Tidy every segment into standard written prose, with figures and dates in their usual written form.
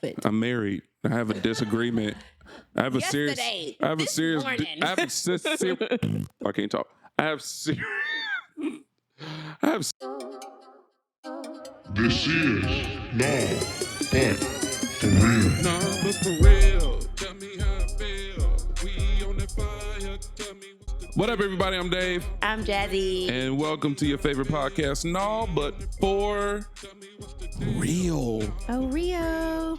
I'm married. I have a disagreement. I have a serious. I have a serious. I have a serious. I can't talk. I have serious. I have. This is No But For Real. No, but for real. Tell me how I feel. We on that fire. Tell me what's the. What up, everybody? I'm Dave. I'm Jazzy. And welcome to your favorite podcast, No But For Real. Oh, Rio.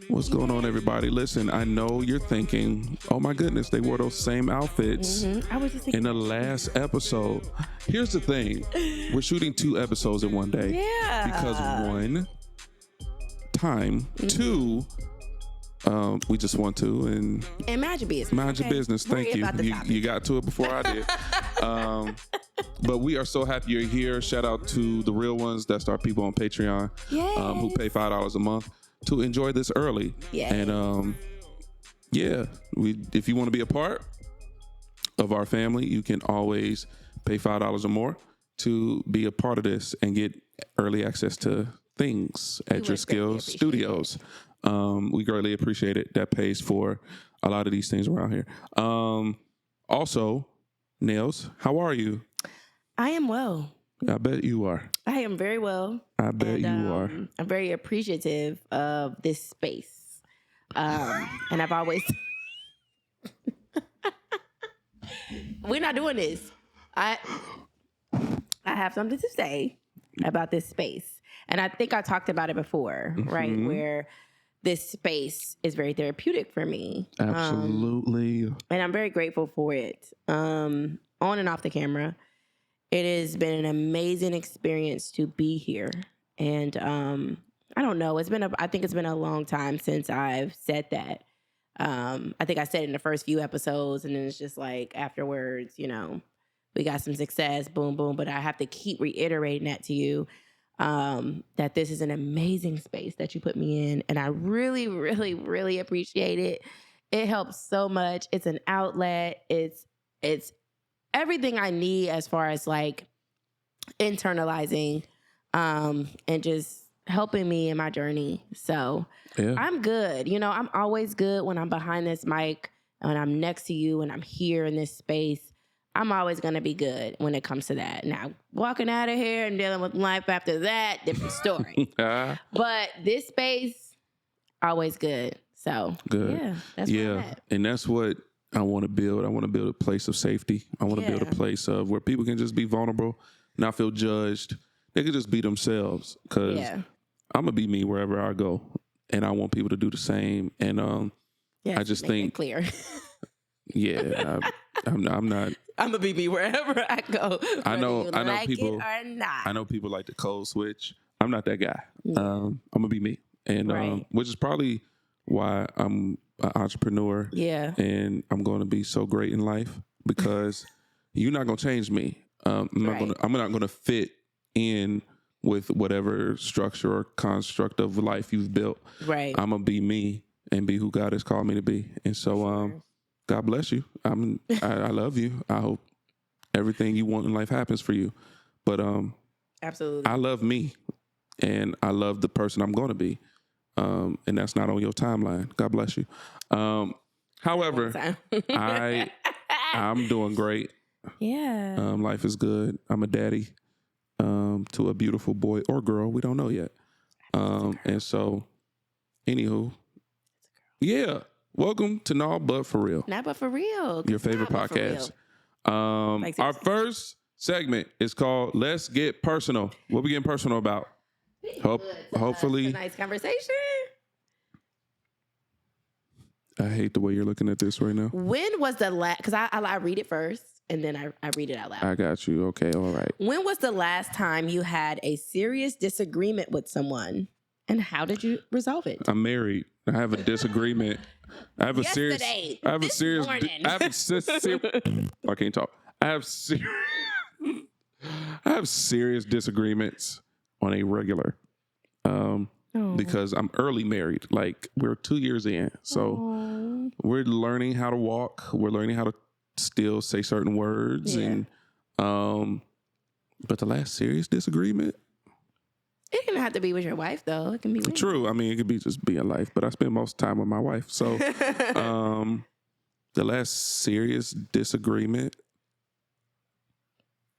What's going on, everybody? Listen, I know you're thinking, oh my goodness, they wore those same outfits I was just thinking in the last episode. Here's the thing. We're shooting 2 episodes in one day. Yeah. Because 1, time. 2, we just want to and mind your business. mind your business. Thank you. You got to it before I did. But we are so happy you're here. Shout out to the real ones. That's our people on Patreon who pay $5 a month to enjoy this early. Yes. And if you want to be a part of our family, you can always pay $5 or more to be a part of this and get early access to things at your skills studios. We greatly appreciate it. That pays for a lot of these things around here. Also, Nails, how are you? I am well. I bet you are. I am very well. I bet you are. I'm very appreciative of this space. And I've always... We're not doing this. I have something to say about this space. And I think I talked about it before, right? Where this space is very therapeutic for me. Absolutely. And I'm very grateful for it. On and off the camera. It has been an amazing experience to be here. And I don't know. I think it's been a long time since I've said that. I think I said it in the first few episodes, and then it's just like afterwards, we got some success, boom, boom. But I have to keep reiterating that to you, that this is an amazing space that you put me in. And I really, really, really appreciate it. It helps so much. It's an outlet. It's everything I need as far as like internalizing and just helping me in my journey. So I'm good. I'm always good when I'm behind this mic and I'm next to you and I'm here in this space. I'm always going to be good when it comes to that. Now, walking out of here and dealing with life after that, different story. But this space, always good. So, good. That's where I'm at. And that's what I want to build. I want to build a place of safety. I want to build a place of where people can just be vulnerable, not feel judged. They can just be themselves because I'm going to be me wherever I go. And I want people to do the same. And I just think clear. I'm not. I'm going to be me wherever I go. I know like people it or not. I know people like to code switch. I'm not that guy. I'm going to be me. And which is probably why I'm an entrepreneur. Yeah. And I'm going to be so great in life because you're not going to change me. I'm not going to fit in with whatever structure or construct of life you've built. Right. I'm going to be me and be who God has called me to be. And so God bless you. I love you. I hope everything you want in life happens for you. But absolutely. I love me and I love the person I'm going to be. And that's not on your timeline. God bless you. However, I'm doing great. Yeah. Life is good. I'm a daddy to a beautiful boy or girl. We don't know yet. And so, anywho, welcome to No But For Real. Not But For Real. Your favorite podcast. Our first segment is called Let's Get Personal. What we getting personal about? Hopefully. It's a nice conversation. I hate the way you're looking at this right now. When was the last, because I read it first and then I read it out loud. I got you. Okay. All right. When was the last time you had a serious disagreement with someone and how did you resolve it? I'm married. I have a disagreement. I have a serious. I have a serious. I can't talk. I have serious disagreements on a regular. Because I'm early married. Like we're 2 years in. So we're learning how to walk. We're learning how to still say certain words. And but the last serious disagreement, It doesn't have to be with your wife, though. It can be with True. I mean, it could be just being life, but I spend most time with my wife. So, the last serious disagreement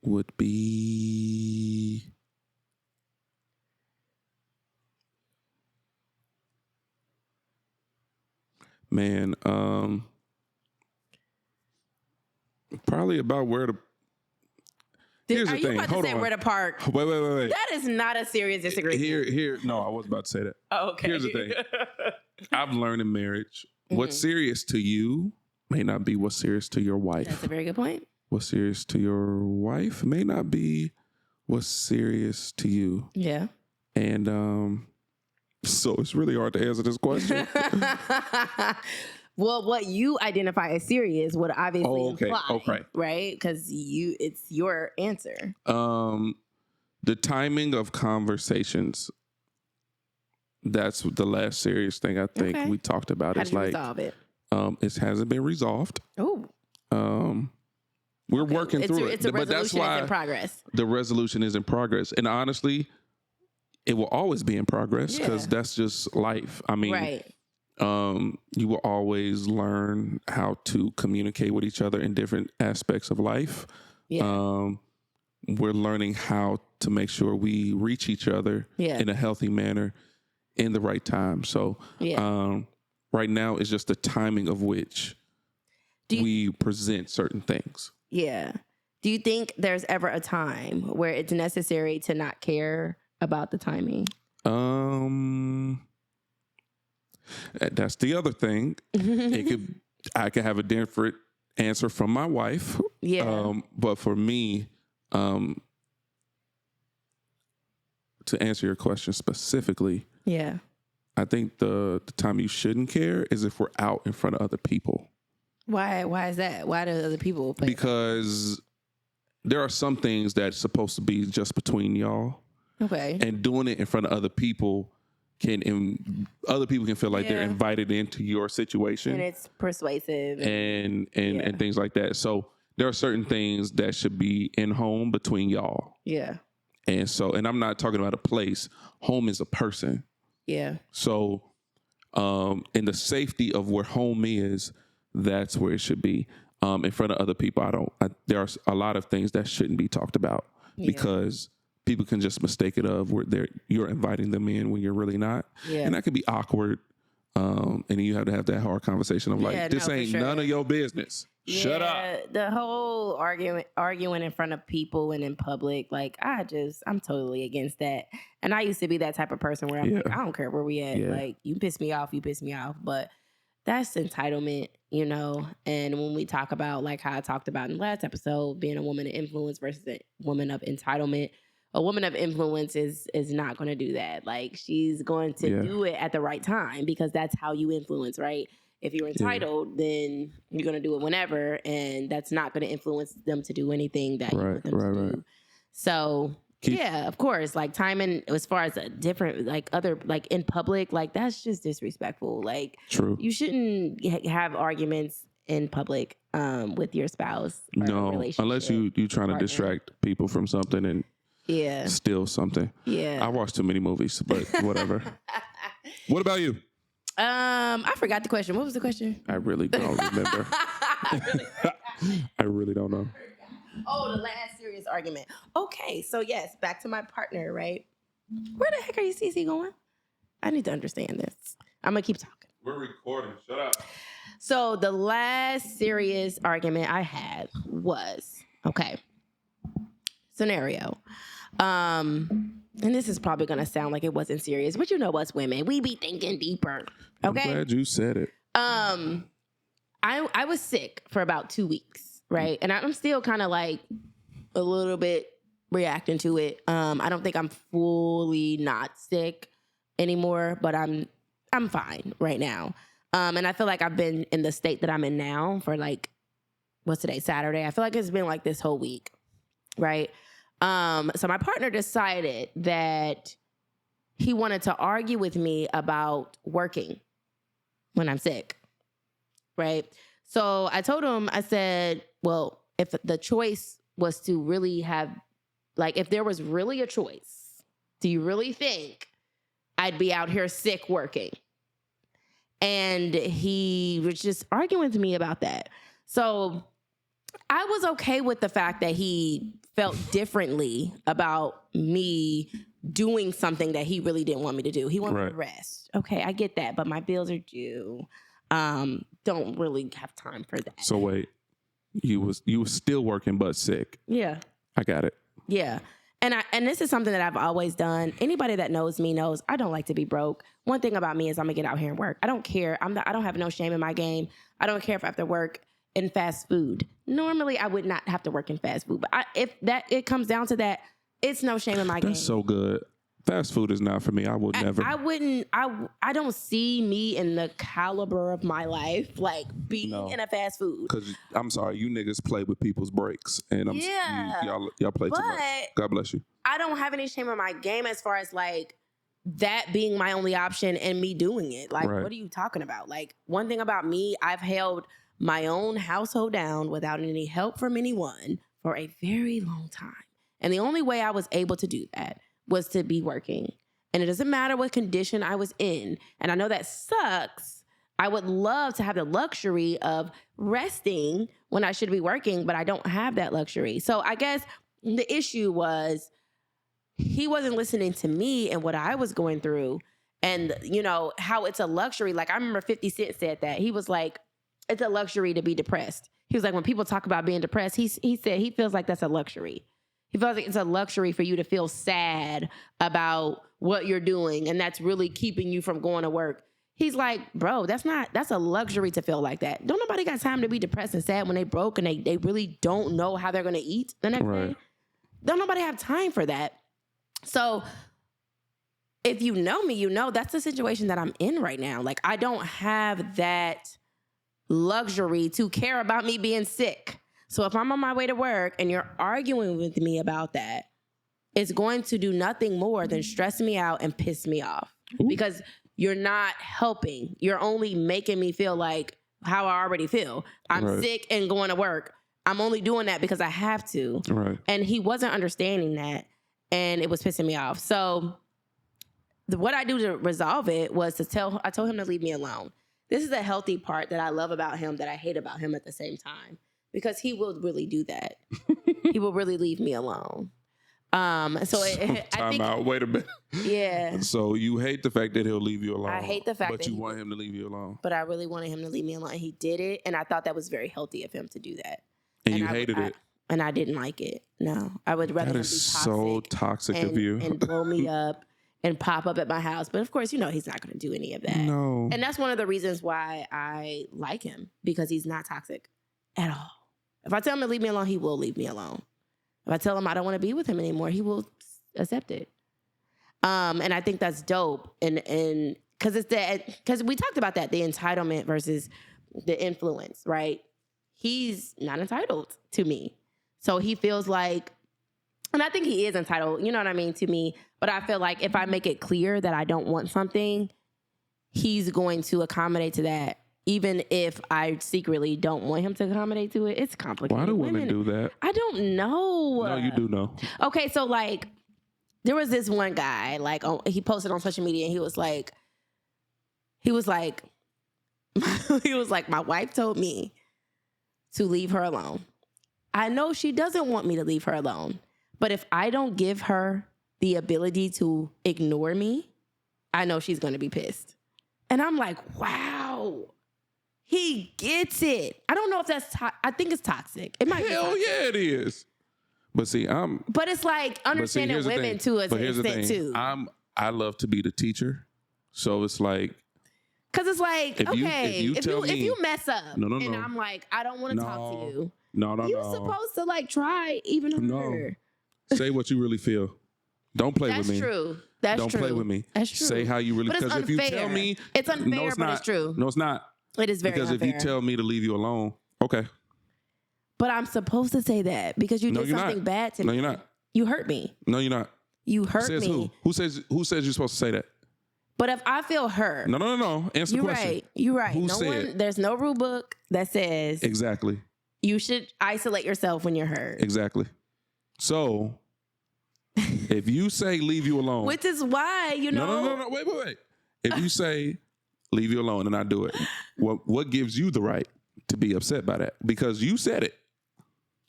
would be probably about where to. Here's Are the you thing. about Hold to say on. where to park? Wait. That is not a serious disagreement. Here. No, I was about to say that. Oh, okay. Here's the thing. I've learned in marriage, what's serious to you may not be what's serious to your wife. That's a very good point. What's serious to your wife may not be what's serious to you. Yeah. And so it's really hard to answer this question. Well, what you identify as serious would obviously imply, okay. right? Because it's your answer. The timing of conversations. That's the last serious thing I think we talked about. How did you resolve it? It hasn't been resolved. Oh. We're working through it. It's a resolution that's in progress. The resolution is in progress. And honestly, it will always be in progress because that's just life. I mean, right. You will always learn how to communicate with each other in different aspects of life. Yeah. We're learning how to make sure we reach each other in a healthy manner in the right time. So right now it's just the timing of which we present certain things. Yeah. Do you think there's ever a time where it's necessary to not care about the timing? That's the other thing. I could have a different answer from my wife. Yeah. But for me, to answer your question specifically, I think the time you shouldn't care is if we're out in front of other people. Why is that? Why do other people play? Because there are some things that's supposed to be just between y'all. Okay. And doing it in front of other people other people can feel like they're invited into your situation. And it's persuasive. And things like that. So there are certain things that should be in home between y'all. Yeah. And I'm not talking about a place. Home is a person. Yeah. So in the safety of where home is, that's where it should be. In front of other people, there are a lot of things that shouldn't be talked about because people can just mistake it of where you're inviting them in when you're really not. Yeah. And that can be awkward. And you have to have that hard conversation of this ain't none of your business. Shut up. The whole arguing in front of people and in public, I'm totally against that. And I used to be that type of person where I'm I don't care where we at. Yeah. You piss me off. But that's entitlement, And when we talk about how I talked about in the last episode, being a woman of influence versus a woman of entitlement, a woman of influence is not going to do that. She's going to do it at the right time because that's how you influence, right? If you're entitled, then you're going to do it whenever, and that's not going to influence them to do anything that you want them to do. So, of course, timing as far as a different, other, in public, that's just disrespectful. True. You shouldn't have arguments in public with your spouse. No, unless you trying to distract people from something and steal something. Yeah. I watch too many movies, but whatever. What about you? I forgot the question. What was the question? I really don't remember. I really don't know. Oh, the last serious argument. Okay, so yes, back to my partner, right? Where the heck are you, Cece, going? I need to understand this. I'm going to keep talking. We're recording. Shut up. So the last serious argument I had was, scenario. And this is probably going to sound like it wasn't serious, but you know us women, we be thinking deeper. Okay. I'm glad you said it. I was sick for about 2 weeks, right? And I'm still kind of a little bit reacting to it. I don't think I'm fully not sick anymore, but I'm fine right now. And I feel like I've been in the state that I'm in now for what's today? Saturday. I feel like it's been this whole week, right? So my partner decided that he wanted to argue with me about working when I'm sick, right? So I told him, I said, well, if the choice was to really have, if there was really a choice Do you really think I'd be out here sick working? And he was just arguing with me about that. So I was okay with the fact that he felt differently about me doing something that he really didn't want me to do. He wanted me to rest. Okay, I get that, but my bills are due. Don't really have time for that. So wait, you was still working but sick. Yeah. I got it. Yeah. And this is something that I've always done. Anybody that knows me knows I don't like to be broke. One thing about me is I'm gonna get out here and work. I don't care. I don't have no shame in my game. I don't care if I have to work in fast food. Normally I would not have to work in fast food, but if it comes down to that, it's no shame in my game. That's so good. Fast food is not for me. I would never. I don't see me in the caliber of my life like being in a fast food. Because I'm sorry, you niggas play with people's breaks, and y'all play too much. God bless you. I don't have any shame in my game as far as like that being my only option and me doing it. Like, what are you talking about? Like, one thing about me, I've held my own household down without any help from anyone for a very long time. And the only way I was able to do that was to be working. And it doesn't matter what condition I was in. And I know that sucks. I would love to have the luxury of resting when I should be working, but I don't have that luxury. So I guess the issue was he wasn't listening to me and what I was going through and, you know, how it's a luxury. Like, I remember 50 Cent said that. He was like, it's a luxury to be depressed. He was like, when people talk about being depressed, he said he feels like that's a luxury. He feels like it's a luxury for you to feel sad about what you're doing, and that's really keeping you from going to work. He's like, bro, that's a luxury to feel like that. Don't nobody got time to be depressed and sad when they broke and they really don't know how they're going to eat the next day. Don't nobody have time for that. So if you know me, you know that's the situation that I'm in right now. Like, I don't have that luxury to care about me being sick. So if I'm on my way to work and you're arguing with me about that, it's going to do nothing more than stress me out and piss me off. Because you're not helping. You're only making me feel like how I already feel. I'm sick and going to work. I'm only doing that because I have to. And he wasn't understanding that, and it was pissing me off. So what I do to resolve it was I told him to leave me alone. This is a healthy part that I love about him that I hate about him at the same time. Because he will really do that. He will really leave me alone. I think, out. Wait a minute. Yeah. So you hate the fact that he'll leave you alone. I hate the fact but you want him to leave you alone. But I really wanted him to leave me alone. He did it, and I thought that was very healthy of him to do that. And you hated it. And I didn't like it. No, I would rather him be toxic. That is so toxic of you. And blow me up and pop up at my house. But of course, you know he's not going to do any of that. No. And that's one of the reasons why I like him, because he's not toxic at all. If I tell him to leave me alone, he will leave me alone. If I tell him I don't want to be with him anymore, he will accept it. And I think that's dope. And because we talked about that, the entitlement versus the influence, right? He's not entitled to me. So he feels like, and I think he is entitled, you know what I mean, to me. But I feel like if I make it clear that I don't want something, he's going to accommodate to that. Even if I secretly don't want him to accommodate to it, it's complicated. Why do women do that? I don't know. No, you do know. Okay, so like, there was this one guy, like, he posted on social media, and he was like, my wife told me to leave her alone. I know she doesn't want me to leave her alone, but if I don't give her the ability to ignore me, I know she's going to be pissed. And I'm like, wow. He gets it. I don't know if that's I think it's toxic. It might be Hell toxic. yeah, it is. But see, But it's like understanding women to an extent too. I love to be the teacher, so it's like, because it's like, if you mess up, no, and I'm like, I don't want to talk to you. No. You're supposed to like try even harder. Say what you really feel. Don't play with me. That's true. Don't play with me. That's true. Say how you really. Because if you tell me, it's unfair, but it's true. No, it's not. It is very unfair. Because if you tell me to leave you alone, okay. But I'm supposed to say that because you did something bad to me. No, you're not. You hurt me. No, you're not. You hurt me. Who? Who says you're supposed to say that? But if I feel hurt. No. Answer the question. You're right. Who said? There's no rule book that says. Exactly. You should isolate yourself when you're hurt. Exactly. So, If you say leave you alone, Which is why, you know. no. Wait. If you say leave you alone and I do it, what gives you the right to be upset by that? Because you said it,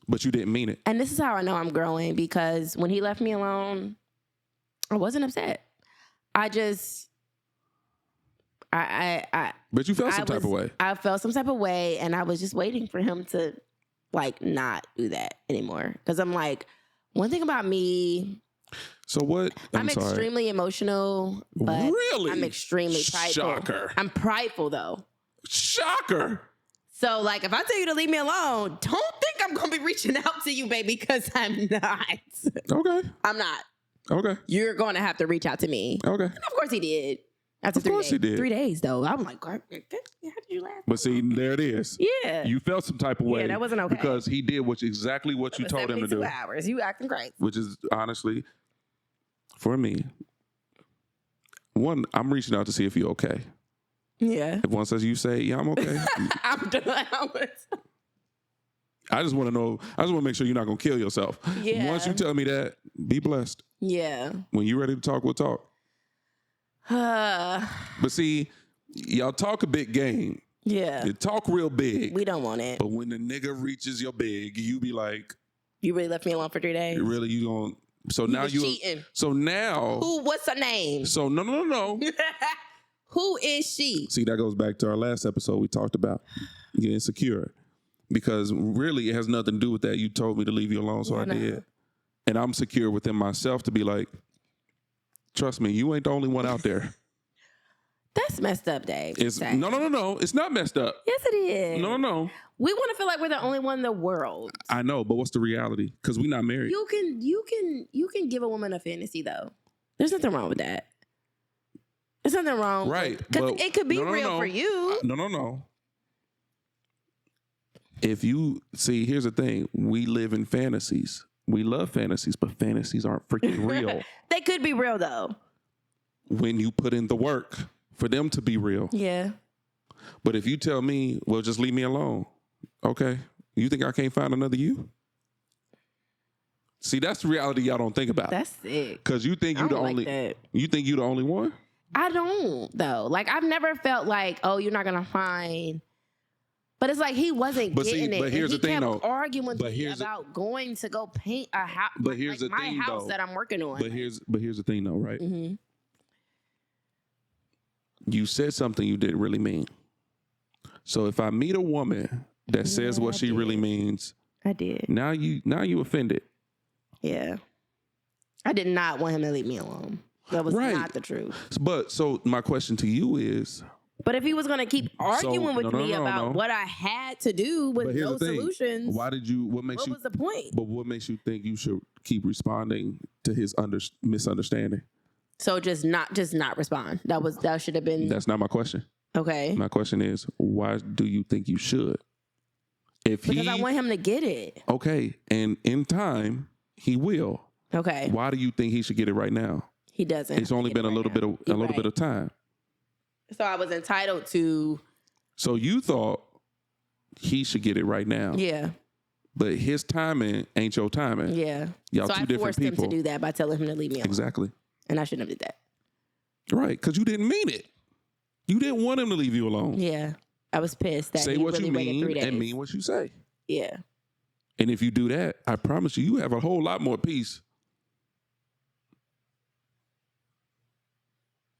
but you didn't mean it. And this is how I know I'm growing, because when he left me alone, I wasn't upset. I just, But you felt some type of way. I felt some type of way, and I was just waiting for him to like not do that anymore. Because I'm like, one thing about me, So what? I'm sorry. extremely emotional, but Really? I'm extremely prideful. Shocker. I'm prideful though. Shocker. So like, if I tell you to leave me alone, don't think I'm gonna be reaching out to you, baby, because I'm not. Okay. I'm not. Okay. You're going to have to reach out to me. Okay. And of course he did. After Of course he did. 3 days though. I'm like, how did you laugh? But see, there it is. Yeah. You felt some type of way. Yeah, that wasn't okay. Because he did exactly what you told him to do. 72 hours. You acting crazy. Which is honestly, for me, one, I'm reaching out to see if you're okay. Yeah. If one says you say, yeah, I'm okay. I'm done. I just want to know, I just want to make sure you're not going to kill yourself. Yeah. Once you tell me that, be blessed. Yeah. When you're ready to talk, we'll talk. But see, y'all talk a big game. Yeah. You talk real big. We don't want it. But when the nigga reaches your big, you be like, You really left me alone for 3 days? really, you going so now was you cheating. So now What's her name? So no. Who is she? See, that goes back to our last episode we talked about getting insecure. Because really it has nothing to do with that. You told me to leave you alone, so I did. And I'm secure within myself to be like, trust me, you ain't the only one out there. That's messed up, Dave. No. It's not messed up. Yes, it is. No. We want to feel like we're the only one in the world. I know, but what's the reality? Because we're not married. You can give a woman a fantasy though. There's nothing wrong with that. There's nothing wrong. Right. Because it could be real for you. No. If you see, here's the thing. We live in fantasies. We love fantasies, but fantasies aren't freaking real. They could be real though. When you put in the work for them to be real. Yeah. But if you tell me, well, just leave me alone. Okay. You think I can't find another you? See, that's the reality y'all don't think about. That's sick. Because you think you the only you think you the only one? I don't though. Like I've never felt like, oh, you're not gonna find. But it's like he wasn't getting it. But here's and the thing, kept though. arguing with me about going to go paint a house. But here's the my thing, house though. that I'm working on. But here's the thing, though, right? Mm-hmm. You said something you didn't really mean. So if I meet a woman that says what she really means, I did. Now you offended. Yeah. I did not want him to leave me alone. That was not the truth. But so my question to you is, but if he was going to keep arguing with me about what I had to do with no solutions, why did you? What was the point? But what makes you think you should keep responding to his misunderstanding? So just not respond. That should have been. That's not my question. Okay. My question is, why do you think you should? Because I want him to get it. Okay, and in time he will. Okay. Why do you think he should get it right now? He doesn't. It's only been a little bit of time. So I was entitled to. So you thought he should get it right now. Yeah. But his timing ain't your timing. Yeah. Y'all so two I different forced people. him to do that by telling him to leave me alone. Exactly. And I shouldn't have did that. Right, because you didn't mean it. You didn't want him to leave you alone. Yeah. I was pissed that say he what really you waited 3 mean days. and mean what you say. Yeah. And if you do that, I promise you have a whole lot more peace.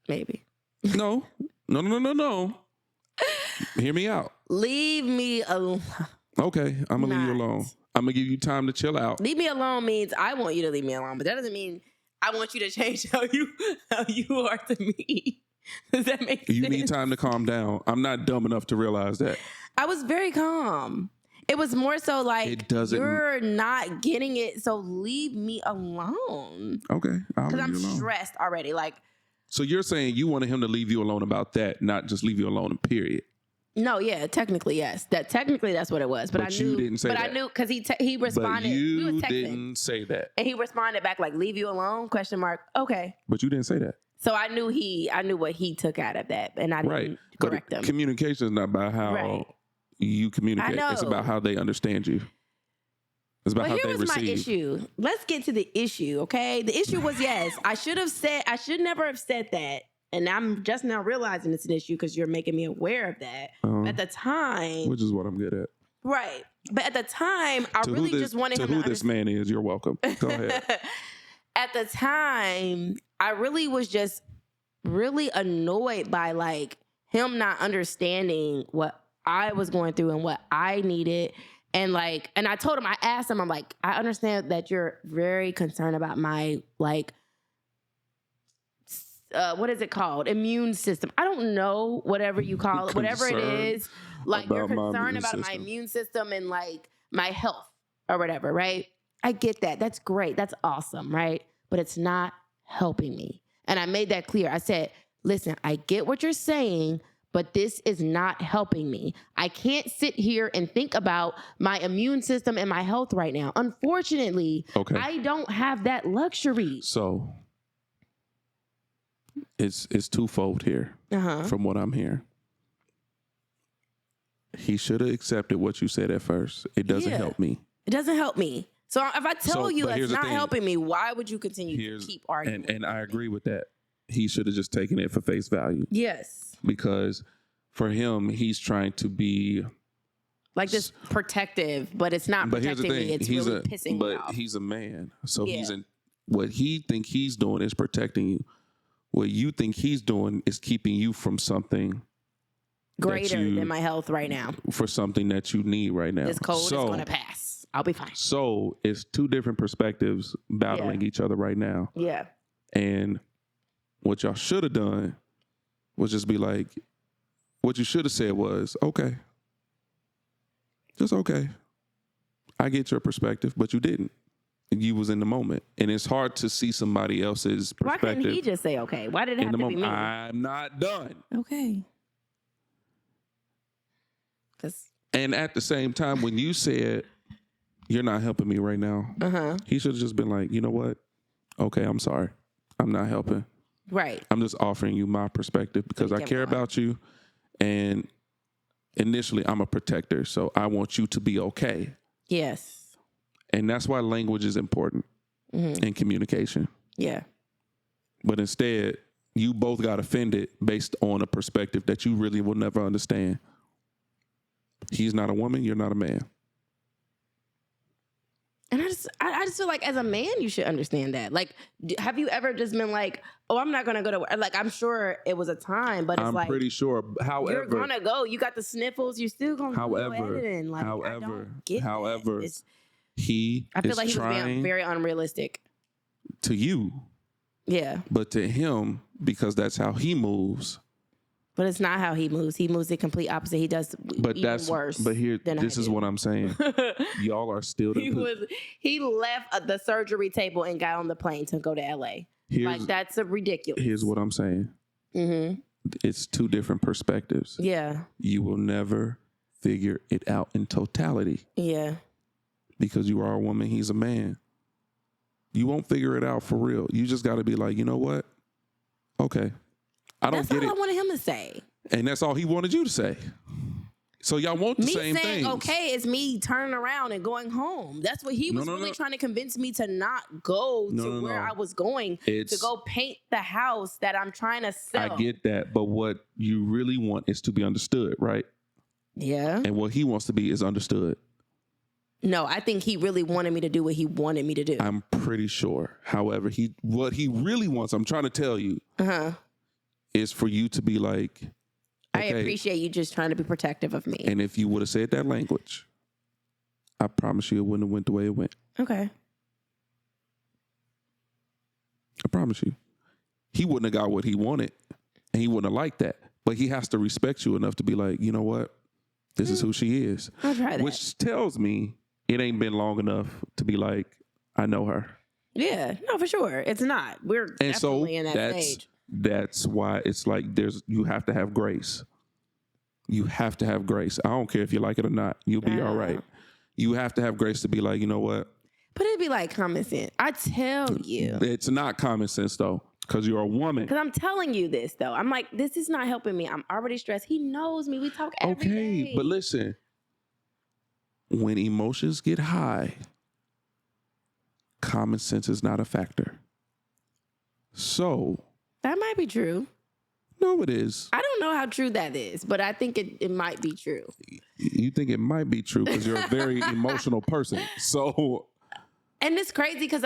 Maybe. No. Hear me out. Leave me alone. Okay, I'm going to leave you alone. I'm going to give you time to chill out. Leave me alone means I want you to leave me alone, but that doesn't mean I want you to change how you are to me. Does that make sense? You need time to calm down. I'm not dumb enough to realize that. I was very calm. It was more so like, you're not getting it, so leave me alone. Okay, because I'm stressed already. Like, so you're saying you wanted him to leave you alone about that, not just leave you alone, period. No, yeah, technically, yes. That's what it was. But I knew you didn't say that. But I knew because he responded. But you we was texting, didn't say that. And he responded back like, "Leave you alone?" ? Okay. But you didn't say that. So I knew what he took out of that, and I didn't correct him. Communication is not about how you communicate. It's about how they understand you. It's about But how here they was my receive. issue. Let's get to the issue, okay? The issue was, yes, I should never have said that. And I'm just now realizing it's an issue because you're making me aware of that. At the time, Which is what I'm good at. right. But at the time, I really just wanted him to who this man is, you're welcome. Go ahead. At the time, I really was just really annoyed by like him not understanding what I was going through and what I needed. And like, and I told him, I asked him, I'm like, I understand that you're very concerned about my like, what is it called? Immune system. I don't know, whatever you call it, whatever it is. Like you're concerned about my immune system and like my health or whatever, right? I get that. That's great. That's awesome, right? But it's not helping me. And I made that clear. I said, listen, I get what you're saying, but this is not helping me. I can't sit here and think about my immune system and my health right now. Unfortunately, I don't have that luxury. So it's twofold here from what I'm hearing. He should have accepted what you said at first. It doesn't help me. It doesn't help me. So if I tell you it's not helping me, why would you continue to keep arguing? And I agree with that. He should have just taken it for face value. Yes. Because for him, he's trying to be like this protective, but it's not protecting me. It's really pissing me off. But he's a man. So what he think he's doing is protecting you. What you think he's doing is keeping you from something greater than my health right now. For something that you need right now. This cold is going to pass. I'll be fine. So it's two different perspectives battling each other right now. Yeah. And what y'all should have done was just be like, what you should have said was, okay. Just okay. I get your perspective, but you didn't. You was in the moment. And it's hard to see somebody else's perspective. Why couldn't he just say okay? Why did it have to be me? I'm not done. Okay. And at the same time, when you said, you're not helping me right now, he should have just been like, you know what? Okay, I'm sorry. I'm not helping. Right. I'm just offering you my perspective because I care about you. And initially, I'm a protector. So I want you to be okay. Yes. And that's why language is important in communication. Yeah. But instead, you both got offended based on a perspective that you really will never understand. He's not a woman. You're not a man. And I just feel like as a man, you should understand that. Like, have you ever just been like, oh, I'm not going to go to work? Like, I'm sure it was a time, but it's I'm pretty sure. However, you're going to go. You got the sniffles. You're still going to go editing. Like, however, I feel like he was being very unrealistic. To you. Yeah. But to him, because that's how he moves. But it's not how he moves. He moves the complete opposite. He does even worse. But here, this is what I'm saying. Y'all are still. He left the surgery table and got on the plane to go to LA. Like that's ridiculous. Here's what I'm saying. It's two different perspectives. Yeah. You will never figure it out in totality. Yeah. Because you are a woman. He's a man. You won't figure it out for real. You just got to be like, you know what? Okay. That's all I wanted him to say. And that's all he wanted you to say. So y'all want the same thing. Me saying, okay, it's me turning around and going home. That's what he was trying to convince me to not go to where I was going, to go paint the house that I'm trying to sell. I get that. But what you really want is to be understood, right? Yeah. And what he wants to be is understood. No, I think he really wanted me to do what he wanted me to do. I'm pretty sure. However, what he really wants, I'm trying to tell you, is for you to be like, okay, I appreciate you just trying to be protective of me. And if you would have said that language, I promise you it wouldn't have went the way it went. Okay. I promise you. He wouldn't have got what he wanted, and he wouldn't have liked that. But he has to respect you enough to be like, you know what? This is who she is. I'll try that. Which tells me it ain't been long enough to be like, I know her. Yeah. No, for sure. It's not. We're definitely in that stage. That's why it's like you have to have grace. You have to have grace. I don't care if you like it or not. You'll be all right. You have to have grace to be like, you know what? But it'd be like common sense. I tell you. It's not common sense, though, because you're a woman. Because I'm telling you this, though. I'm like, this is not helping me. I'm already stressed. He knows me. We talk every day. But listen. When emotions get high, common sense is not a factor. So. That might be true. No, it is. I don't know how true that is, but I think it might be true. You think it might be true because you're a very emotional person. So. And it's crazy because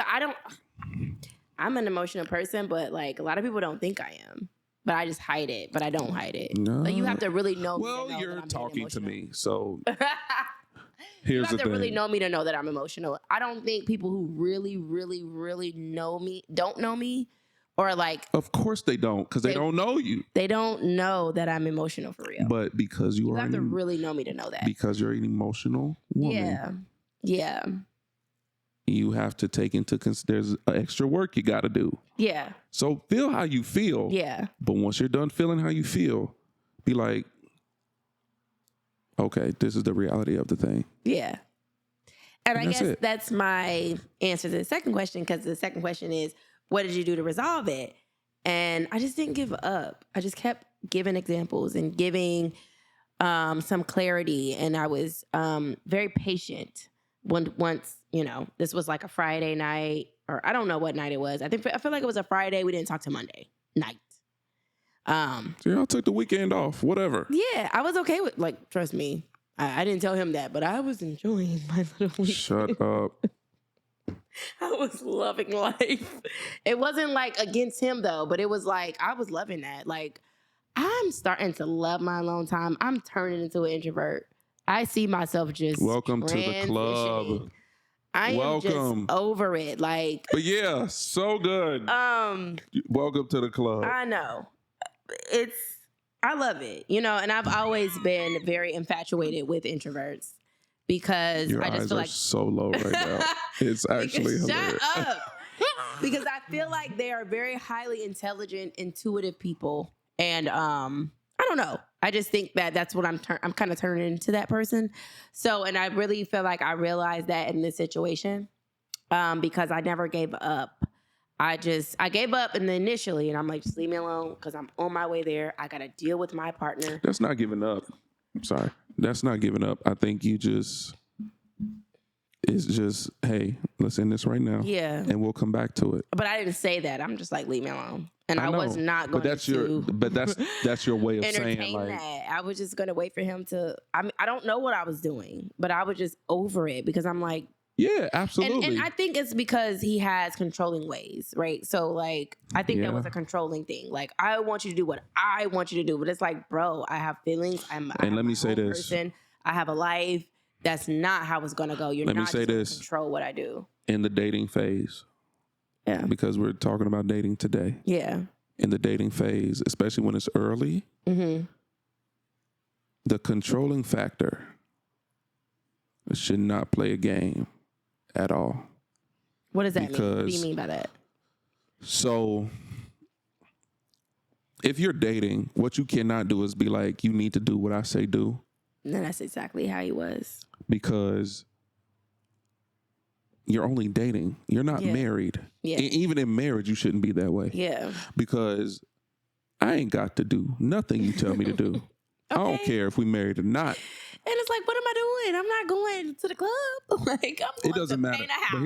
I'm an emotional person, but like a lot of people don't think I am. But I just hide it, but I don't hide it. No. Like you have to really know me to know you're that I'm talking to emotional. me, so You here's have the to thing. really know me to know that I'm emotional. I don't think people who really, really, really know me don't know me, or like Of course they don't, because they don't know you. they don't know that I'm emotional for real. But because you have to really know me to know that. Because you're an emotional woman. Yeah. You have to take into there's extra work you got to do. Yeah. So feel how you feel. Yeah. But once you're done feeling how you feel, be like, okay, this is the reality of the thing. Yeah. And I guess it. that's my answer to the second question, because the second question is, what did you do to resolve it? And I just didn't give up. I just kept giving examples and giving some clarity. And I was very patient. Once, this was like a Friday night, or I don't know what night it was. I feel like it was a Friday. We didn't talk till Monday night. So y'all took the weekend off, whatever. Yeah, I was okay with, like, trust me. I didn't tell him that, but I was enjoying my little weekend. Shut up. I was loving life. It wasn't like against him though, but it was like, I was loving that. Like, I'm starting to love my alone time. I'm turning into an introvert. I see myself just Welcome to the club. I am just over it. Like, but yeah, so good. Welcome to the club. I know. I love it, and I've always been very infatuated with introverts because Your I just eyes feel are like so low right now. It's actually hilarious. Shut up. Because I feel like they are very highly intelligent, intuitive people, and I don't know. I just think that that's what I'm kind of turning into that person. So, and I really feel like I realized that in this situation because I never gave up. I gave up initially, and I'm like, just leave me alone because I'm on my way there. I got to deal with my partner. That's not giving up. I'm sorry. That's not giving up. I think it's just, hey, let's end this right now. Yeah. And we'll come back to it. But I didn't say that. I'm just like, leave me alone. And I was not going But that's your way of saying, like, that. I was just going to wait for him to, I don't know what I was doing, but I was just over it because I'm like, yeah, absolutely. And I think it's because he has controlling ways, right? So, like, I think that was a controlling thing. Like, I want you to do what I want you to do. But it's like, bro, I have feelings. Let me say this. Person. I have a life. That's not how it's going to go. You're not going to control what I do. In the dating phase. Yeah. Because we're talking about dating today. Yeah. In the dating phase, especially when it's early, the controlling factor should not play a game at all. What does that mean? What do you mean by that? So, if you're dating, what you cannot do is be like, you need to do what I say do. And that's exactly how he was. Because you're only dating. You're not married. Yeah. Even in marriage, you shouldn't be that way. Yeah. Because I ain't got to do nothing you tell me to do. I don't care if we married or not. And it's like, what am I doing? I'm not going to the club. Like, I'm going it doesn't to matter. paint a house. But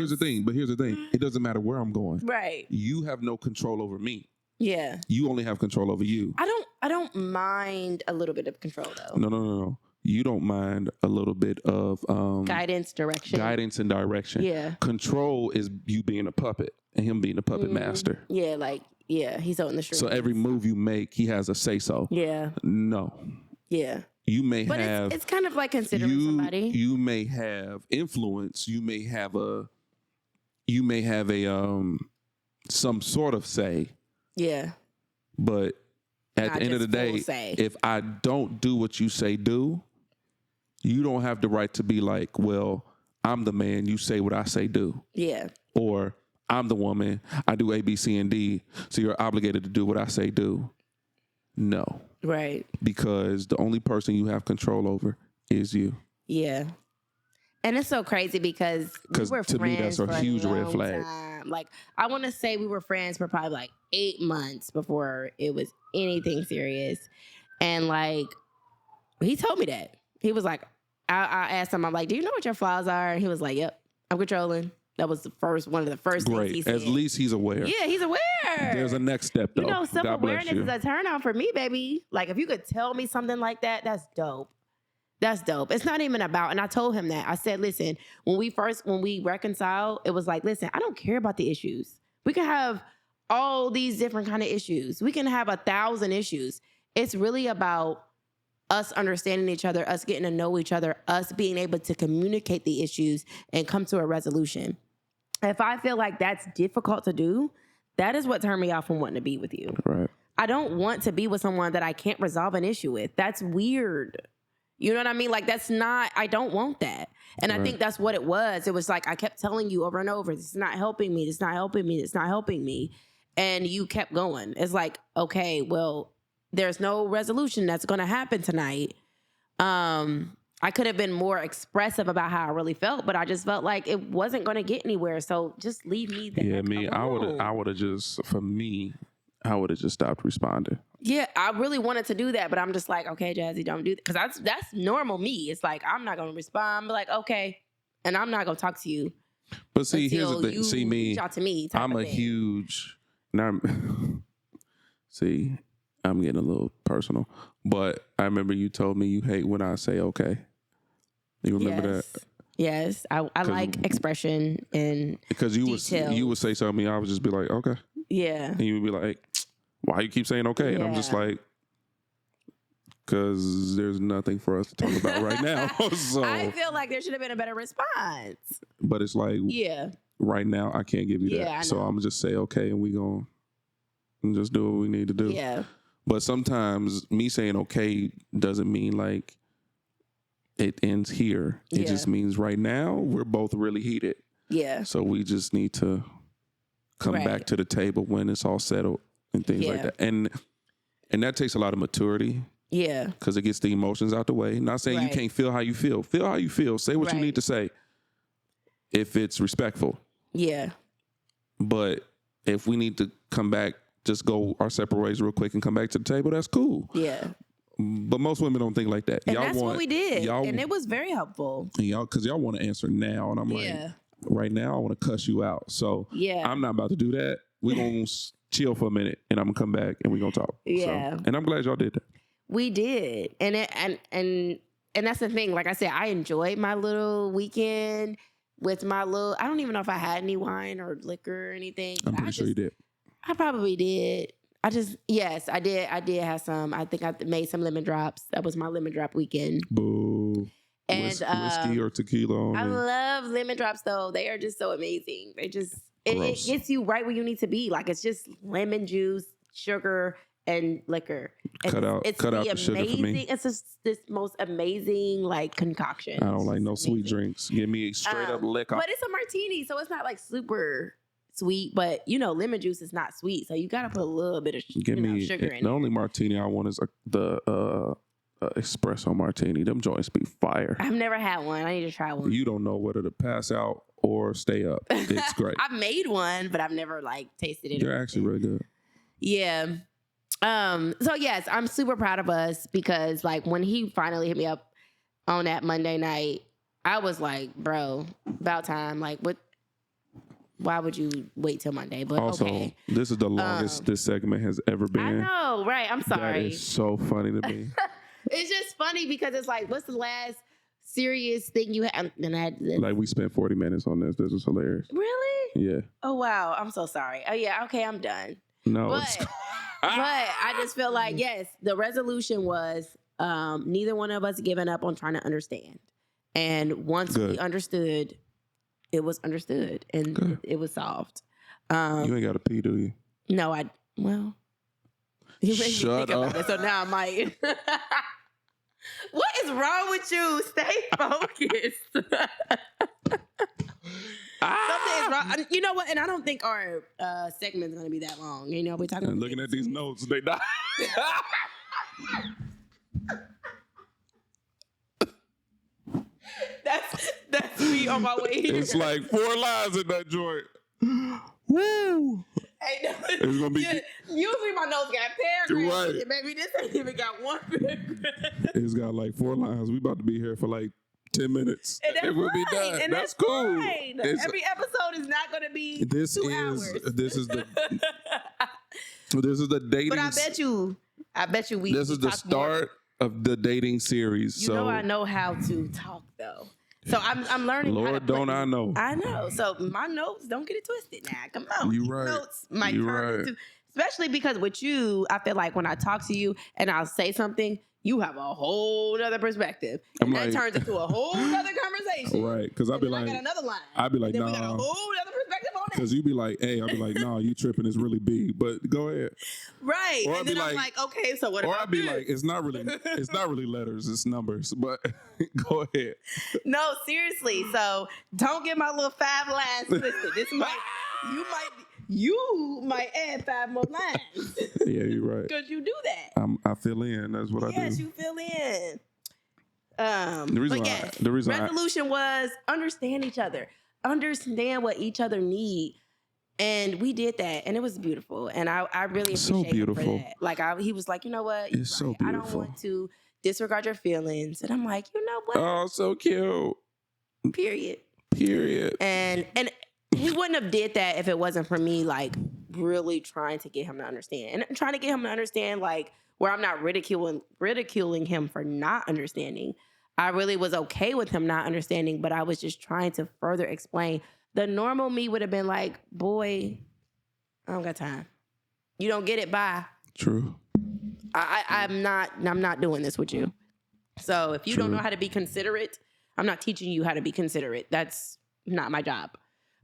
here's the thing. It doesn't matter where I'm going. Right. You have no control over me. Yeah. You only have control over you. I don't mind a little bit of control though. No. You don't mind a little bit of guidance, direction. Guidance and direction. Yeah. Control is you being a puppet and him being a puppet master. Yeah, he's on the strings. So every move you make, he has a say so. Yeah. No. Yeah. You may but have. It's kind of like considering somebody. You may have influence. You may have a some sort of say. Yeah. But at the end of the day, if I don't do what you say do, you don't have the right to be like, well, I'm the man, you say what I say do. Yeah. Or I'm the woman, I do A, B, C, and D, so you're obligated to do what I say do. No. Right. Because the only person you have control over is you. Yeah. And it's so crazy because we were to me, that's a huge red flag. Like, I want to say we were friends for probably like 8 months before it was anything serious. And like, he told me that. He was like, I asked him, I'm like, do you know what your flaws are? And he was like, yep, I'm controlling. That was one of the first things he Great. said. At least he's aware. Yeah, he's aware. There's a next step, though. You know, God bless self-awareness you. is a turn on for me, baby. Like, if you could tell me something like that, that's dope. That's dope. It's not even about, and I told him that. I said, listen, when we reconciled, it was like, listen, I don't care about the issues. We can have all these different kind of issues. We can have 1,000 issues. It's really about us understanding each other, us getting to know each other, us being able to communicate the issues and come to a resolution. If I feel like that's difficult to do, that is what turned me off from wanting to be with you. Right. I don't want to be with someone that I can't resolve an issue with. That's weird. You know what I mean? Like, I don't want that. And I think that's what it was. It was like, I kept telling you over and over, this is not helping me. This is not helping me. This is not helping me. And you kept going. It's like, okay, well, there's no resolution that's going to happen tonight. I could have been more expressive about how I really felt, but I just felt like it wasn't going to get anywhere. So just leave me there. Yeah, me, alone. I would have just stopped responding. Yeah, I really wanted to do that, but I'm just like, okay, Jazzy, don't do that. Because that's normal me. It's like, I'm not going to respond. But like, okay. And I'm not going to talk to you. But see, here's the thing. See, me, reach out to me. I'm a huge... Now, see, I'm getting a little personal. But I remember you told me you hate when I say okay. You remember that? Yes. I like expression and because you detail. would say something, I would just be like, okay. Yeah. And you would be like, why you keep saying okay? And I'm just like, because there's nothing for us to talk about right now. So I feel like there should have been a better response. But it's like, right now I can't give you that. So I'm just say okay, and we going to just do what we need to do. Yeah. But sometimes me saying okay doesn't mean like it ends here. It just means right now we're both really heated. Yeah. So we just need to come back to the table when it's all settled and things like that. And that takes a lot of maturity. Yeah. Because it gets the emotions out the way. Not saying you can't feel how you feel. Feel how you feel. Say what you need to say if it's respectful. Yeah. But if we need to come back, just go our separate ways real quick and come back to the table, that's cool. Yeah. But most women don't think like that. And that's what we did. And it was very helpful. Because y'all want to answer now. And I'm like, right now I want to cuss you out. So I'm not about to do that. We're going to chill for a minute and I'm going to come back and we're going to talk. Yeah. So, and I'm glad y'all did that. We did. And that's the thing. Like I said, I enjoyed my little weekend with my little, I don't even know if I had any wine or liquor or anything. I'm pretty sure you did. I probably did. Yes, I did. I did have some. I think I made some lemon drops. That was my lemon drop weekend. Boo. And whiskey or tequila only. I love lemon drops though. They are just so amazing. It gets you right where you need to be. Like, it's just lemon juice, sugar, and liquor. Cut out the sugar for me. It's just this most amazing like concoction. I don't like no sweet drinks. Give me straight up liquor. But it's a martini, so it's not like super sweet. But you know, lemon juice is not sweet, so you got to put a little bit of sugar in it. The only martini I want is the espresso martini. Them joints be fire. I've never had one. I need to try one. You don't know whether to pass out or stay up. It's great. I've made one, but I've never like tasted it. They're actually really good. Yeah. So yes, I'm super proud of us because like when he finally hit me up on that Monday night, I was like, bro, about time. Like, what? Why would you wait till Monday? But also, okay. This is the longest this segment has ever been. I know, right? I'm sorry. That is so funny to me. It's just funny because it's like, what's the last serious thing you had? Like, we spent 40 minutes on this. This was hilarious. Really? Yeah. Oh wow, I'm so sorry. Oh yeah, okay, I'm done. No. But I just feel like, yes, the resolution was neither one of us giving up on trying to understand. And once we understood, it was understood and it was solved. You ain't got to pee, do you? No, well, you made me think about it, so now I might. What is wrong with you? Stay focused. Something is wrong. You know what? And I don't think our segment's going to be that long. You know, we're talking about looking at these notes, they die. That's me on my way here. It's like 4 lines in that joint. Woo! Hey, no, it's gonna be. Usually my notes got paragraphs. Right. Baby, this ain't even got one paragraph. It's got like 4 lines. We about to be here for like 10 minutes. And that's it will be fine. done. And that's cool. fine. Every episode is not going to be This 2 is hours. this is the this is the dating. But I bet you we. This is the start of the dating series. You know, I know how to talk though. So I'm learning. Lord, how to don't I know? I know. So my notes, don't get it twisted now. Come on. You These right. Notes might You turn right. into, especially because with you, I feel like when I talk to you and I'll say something, you have a whole other perspective, and that turns into a whole other conversation. Right? Because I'd be like, I got another line. I'd be like, then nah. we got a whole other perspective on that. Because you be like, A, I'll be like, nah, you tripping. It's really B. But go ahead. Right. Or and then I'm like, okay, so what or about I'd be this? like, it's not really letters, it's numbers. But go ahead. No, seriously. So don't get my little 5 lines twisted. You might add 5 more lines. Yeah, you're right. Because you do that. I fill in. That's what I do. Yes, you fill in. The reason resolution was understand each other, understand what each other need, and we did that, and it was beautiful, and I really appreciate him for that. Like he was like, you know what, it's so beautiful. I don't want to disregard your feelings, and I'm like, you know what? Oh, so cute. Period. And he wouldn't have did that if it wasn't for me, like really trying to get him to understand, and trying to get him to understand, like where I'm not ridiculing him for not understanding. I really was okay with him not understanding, but I was just trying to further explain. The normal me would have been like, boy, I don't got time. You don't get it, bye. True. I'm not doing this with you. So if you don't know how to be considerate, I'm not teaching you how to be considerate. That's not my job.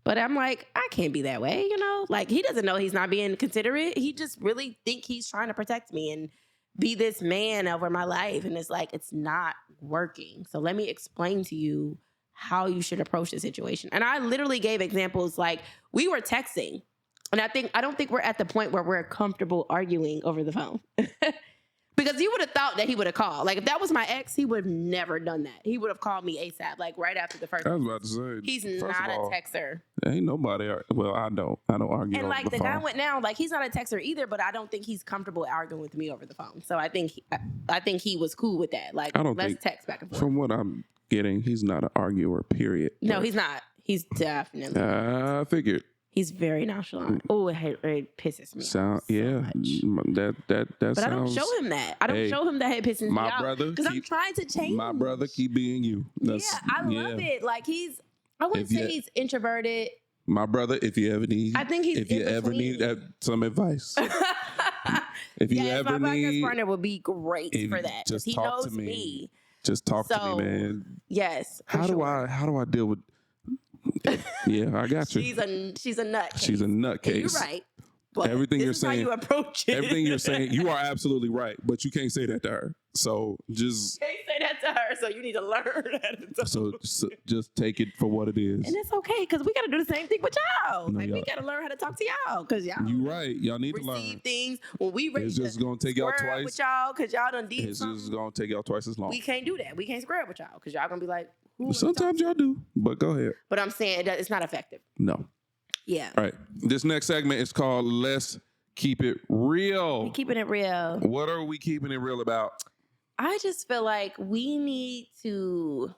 But I'm like, I can't be that way, you know? Like, he doesn't know he's not being considerate. He just really think he's trying to protect me and be this man over my life. And it's like, it's not working. So let me explain to you how you should approach the situation. And I literally gave examples, like we were texting. And I don't think we're at the point where we're comfortable arguing over the phone. Because you would have thought that he would have called. Like if that was my ex, he would have never done that. He would have called me ASAP, like right after the first. I was about to say. He's not a texter. Ain't nobody. Well, I don't argue. And over like the phone. guy went now, like he's not a texter either, but I don't think he's comfortable arguing with me over the phone. So I think he was cool with that. Like let's text back and forth. From what I'm getting, he's not an arguer. Period. No, he's not. He's definitely. I figured. He's very nonchalant. Oh, it pisses me off. Yeah, much. that But sounds. I don't show him that. I don't show him that it pisses me my off. brother, because I'm trying to change. My brother keep being you. Yeah, I love it. Like I wouldn't say he's introverted. My brother, if you ever need, I think he's. If you ever need some advice, if you ever my need, podcast partner would be great for that. Just he talk knows to me. me. Just talk to me, man. Yes. How do I deal with? Yeah, I got you. She's a nutcase. She's a nutcase. You're right. But everything you're saying, how you approach it. Everything you're saying, you are absolutely right. But you can't say that to her. So just you can't say that to her. So you need to learn how to so just take it for what it is. And it's okay because we got to do the same thing with y'all. No, like we got to learn how to talk to y'all because y'all. You right. Y'all need to learn. Receive things when we ready. It's just gonna take y'all twice with y'all because y'all done did It's something. just gonna take y'all twice as long. We can't do that. We can't square up with y'all because y'all gonna be like. Sometimes y'all do, but go ahead. But I'm saying it's not effective. No. Yeah. All right. This next segment is called Let's Keep It Real. We're keeping it real. What are we keeping it real about? I just feel like we need to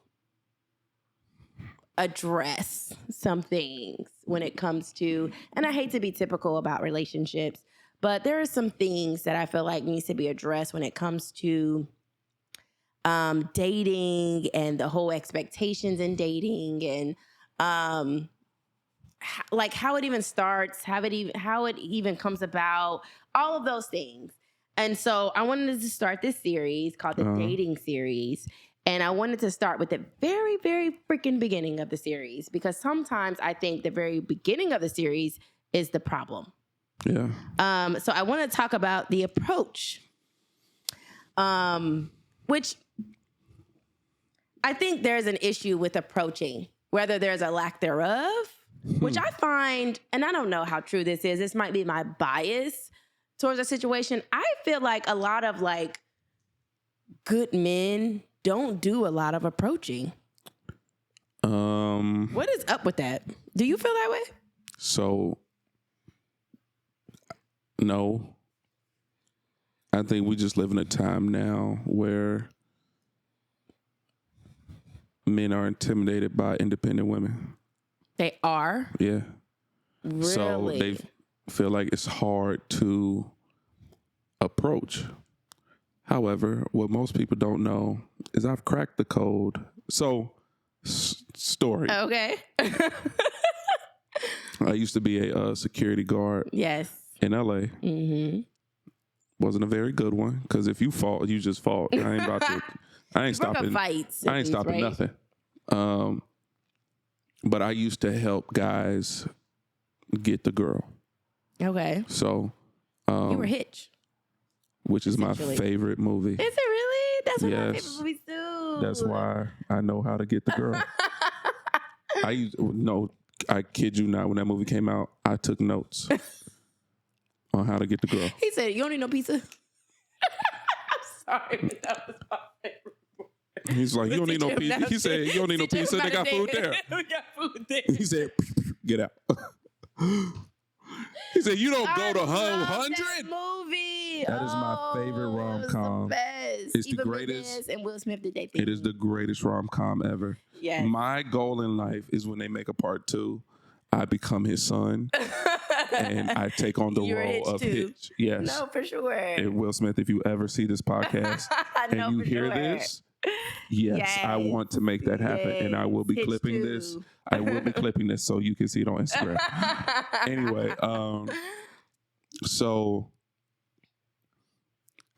address some things when it comes to, and I hate to be typical about relationships, but there are some things that I feel like needs to be addressed when it comes to dating and the whole expectations in dating and like how it even starts, how it even comes about, all of those things. And so I wanted to start this series called the Dating Series. And I wanted to start with the very, very freaking beginning of the series because sometimes I think the very beginning of the series is the problem. Yeah. So I want to talk about the approach, which I think there's an issue with approaching, whether there's a lack thereof, which I find, and I don't know how true this is. This might be my bias towards a situation. I feel like a lot of like good men don't do a lot of approaching. What is up with that? Do you feel that way? So, no. I think we just live in a time now where men are intimidated by independent women. They are? Yeah. Really? So they feel like it's hard to approach. However, what most people don't know is I've cracked the code. So, story. Okay. I used to be a security guard Yes. in LA. Mm-hmm. Wasn't a very good one because if you fall, you just fall. I ain't about to. I ain't stopping fights. I ain't stopping nothing. But I used to help guys get the girl. Okay. So, you were Hitch, which is my favorite movie. Is it really? That's one of my Yes. favorite movies too. That's why I know how to get the girl. I kid you not. When that movie came out, I took notes on how to get the girl. He said, "You don't need no pizza." I'm sorry, but that was my favorite. He's like, "You don't need no pizza." He said, "You don't need no pizza. They got food there." We got food there. He said, "Get out." He said, "You don't go to That 100." movie. That is my favorite rom-com. It's Even the greatest. Menez and Will Smith did they It is the greatest rom-com ever. Yes. My goal in life is when they make a part 2, I become his son and I take on the You're role Hitch of too. Hitch. Yes. No, for sure. And Will Smith, if you ever see this podcast and No, you for hear sure. this, yes, I want to make that happen. And I will be Hitch clipping too. this. I will be clipping this so you can see it on Instagram. Anyway, so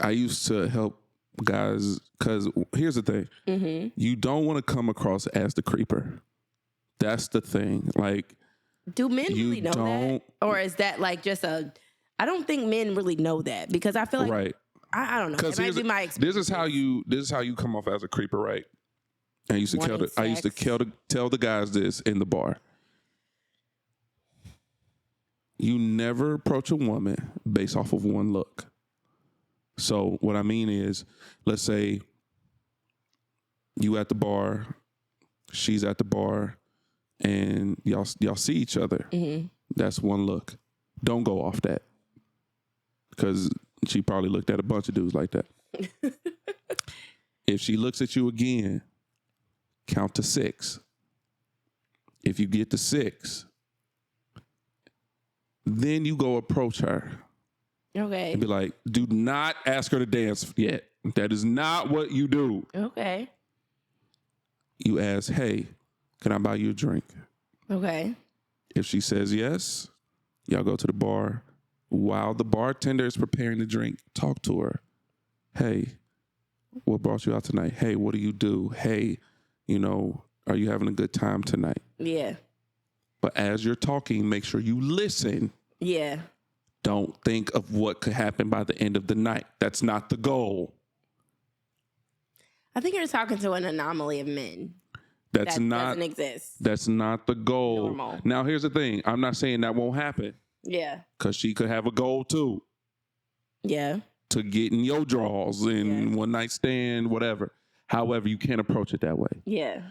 I used to help guys because here's the thing. Mm-hmm. You don't want to come across as the creeper. That's the thing. Like, do men you really know don't- that? Or is that like just a... I don't think men really know that because I feel like... right. I don't know. Because It might be my experience. this is how you come off as a creeper, right? I used to tell the guys this in the bar. You never approach a woman based off of one look. So what I mean is, let's say you at the bar, she's at the bar, and y'all see each other. Mm-hmm. That's one look. Don't go off that. Because she probably looked at a bunch of dudes like that. If she looks at you again, count to 6. If you get to 6, then you go approach her Okay. and be like, do not ask her to dance yet. That is not what you do. Okay. You ask, hey, can I buy you a drink? Okay. If she says yes, y'all go to the bar. While the bartender is preparing the drink, talk to her. Hey, what brought you out tonight? Hey, what do you do? Hey, are you having a good time tonight? Yeah. But as you're talking, make sure you listen. Yeah. Don't think of what could happen by the end of the night. That's not the goal. I think you're talking to an anomaly of men. That doesn't exist. That's not the goal. Normal. Now, here's the thing. I'm not saying that won't happen. Yeah. Because she could have a goal too. Yeah. To get in your draws and one night stand, whatever. However, you can't approach it that way. Yeah.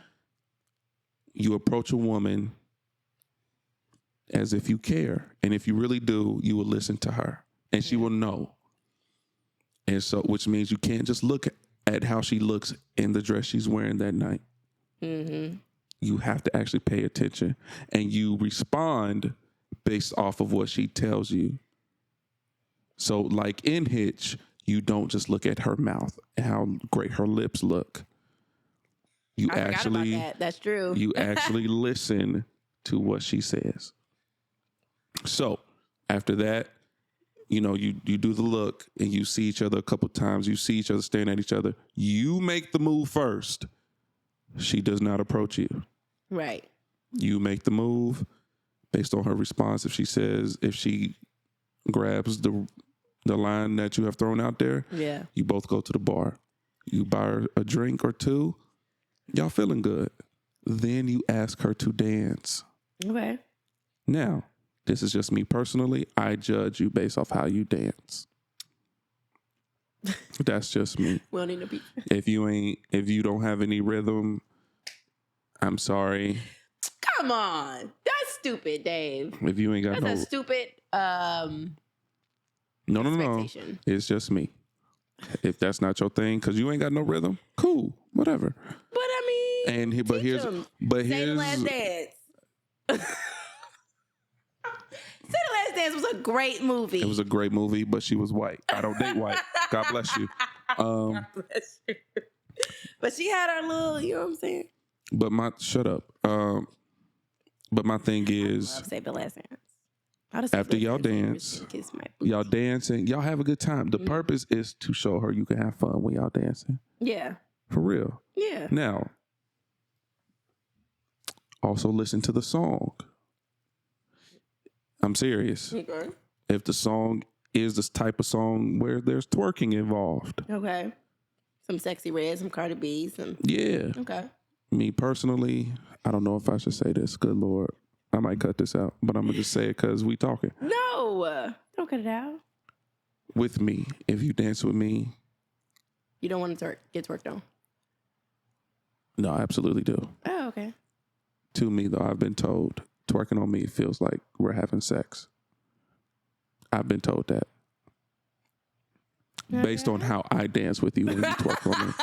You approach a woman as if you care. And if you really do, you will listen to her. And she will know. And so, which means you can't just look at how she looks in the dress she's wearing that night. Mm-hmm. You have to actually pay attention. And you respond based off of what she tells you. So like in Hitch, you don't just look at her mouth and how great her lips look. I forgot about that. That's true. You actually listen to what she says. So after that, you do the look and you see each other a couple times. You see each other staring at each other. You make the move first. She does not approach you. Right. You make the move based on her response. If she grabs the line that you have thrown out there, yeah, you both go to the bar. You buy her a drink or two. Y'all feeling good. Then you ask her to dance. Okay. Now, this is just me personally. I judge you based off how you dance. That's just me. We don't need no pizza. If you don't have any rhythm, I'm sorry. Come on. That's stupid, Dave. If you ain't got That's a stupid No. expectation. It's just me. If that's not your thing, because you ain't got no rhythm, cool. whatever. But I mean, And but here's them. but Say the here's Last Dance. Say the Last Dance was a great movie. it was a great movie, but she was white. I don't date white. God bless you. God bless you. But she had her little, you know what I'm saying? But shut up. But my thing is, Love Say the Last Dance. after y'all dance, y'all dancing, y'all have a good time. The purpose is to show her you can have fun when y'all dancing. Yeah. For real. Yeah. Now, also listen to the song. I'm serious. Okay. If the song is this type of song where there's twerking involved. Okay. Some Sexy Red, some Cardi B, some. Yeah. Okay. Me personally, I don't know if I should say this. Good Lord. I might cut this out, but I'm going to just say it because we talking. No. Don't cut it out. With me, if you dance with me. You don't want to get twerked on? No, I absolutely do. Oh, okay. To me, though, I've been told twerking on me feels like we're having sex. I've been told that. Okay. Based on how I dance with you when you twerk on me.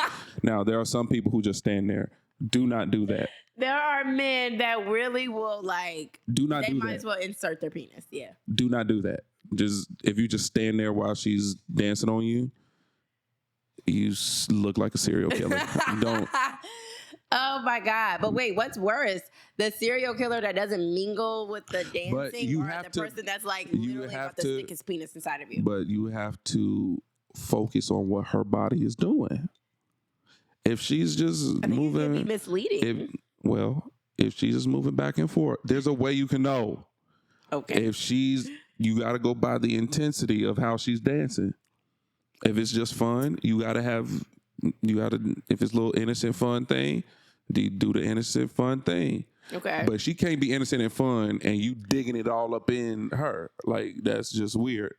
Now, there are some people who just stand there. Do not do that. There are men that really will do not do that. They might as well insert their penis. Yeah. Do not do that. Just if you just stand there while she's dancing on you, you look like a serial killer. Don't. Oh my God. But wait, what's worse? The serial killer that doesn't mingle with the dancing or the person that's literally about to stick his penis inside of you? But you have to focus on what her body is doing. If she's just moving, it could be misleading. If she's just moving back and forth, there's a way you can know. Okay. You got to go by the intensity of how she's dancing. If it's just fun, if it's a little innocent fun thing, do the innocent fun thing. Okay. But she can't be innocent and fun and you digging it all up in her. That's just weird.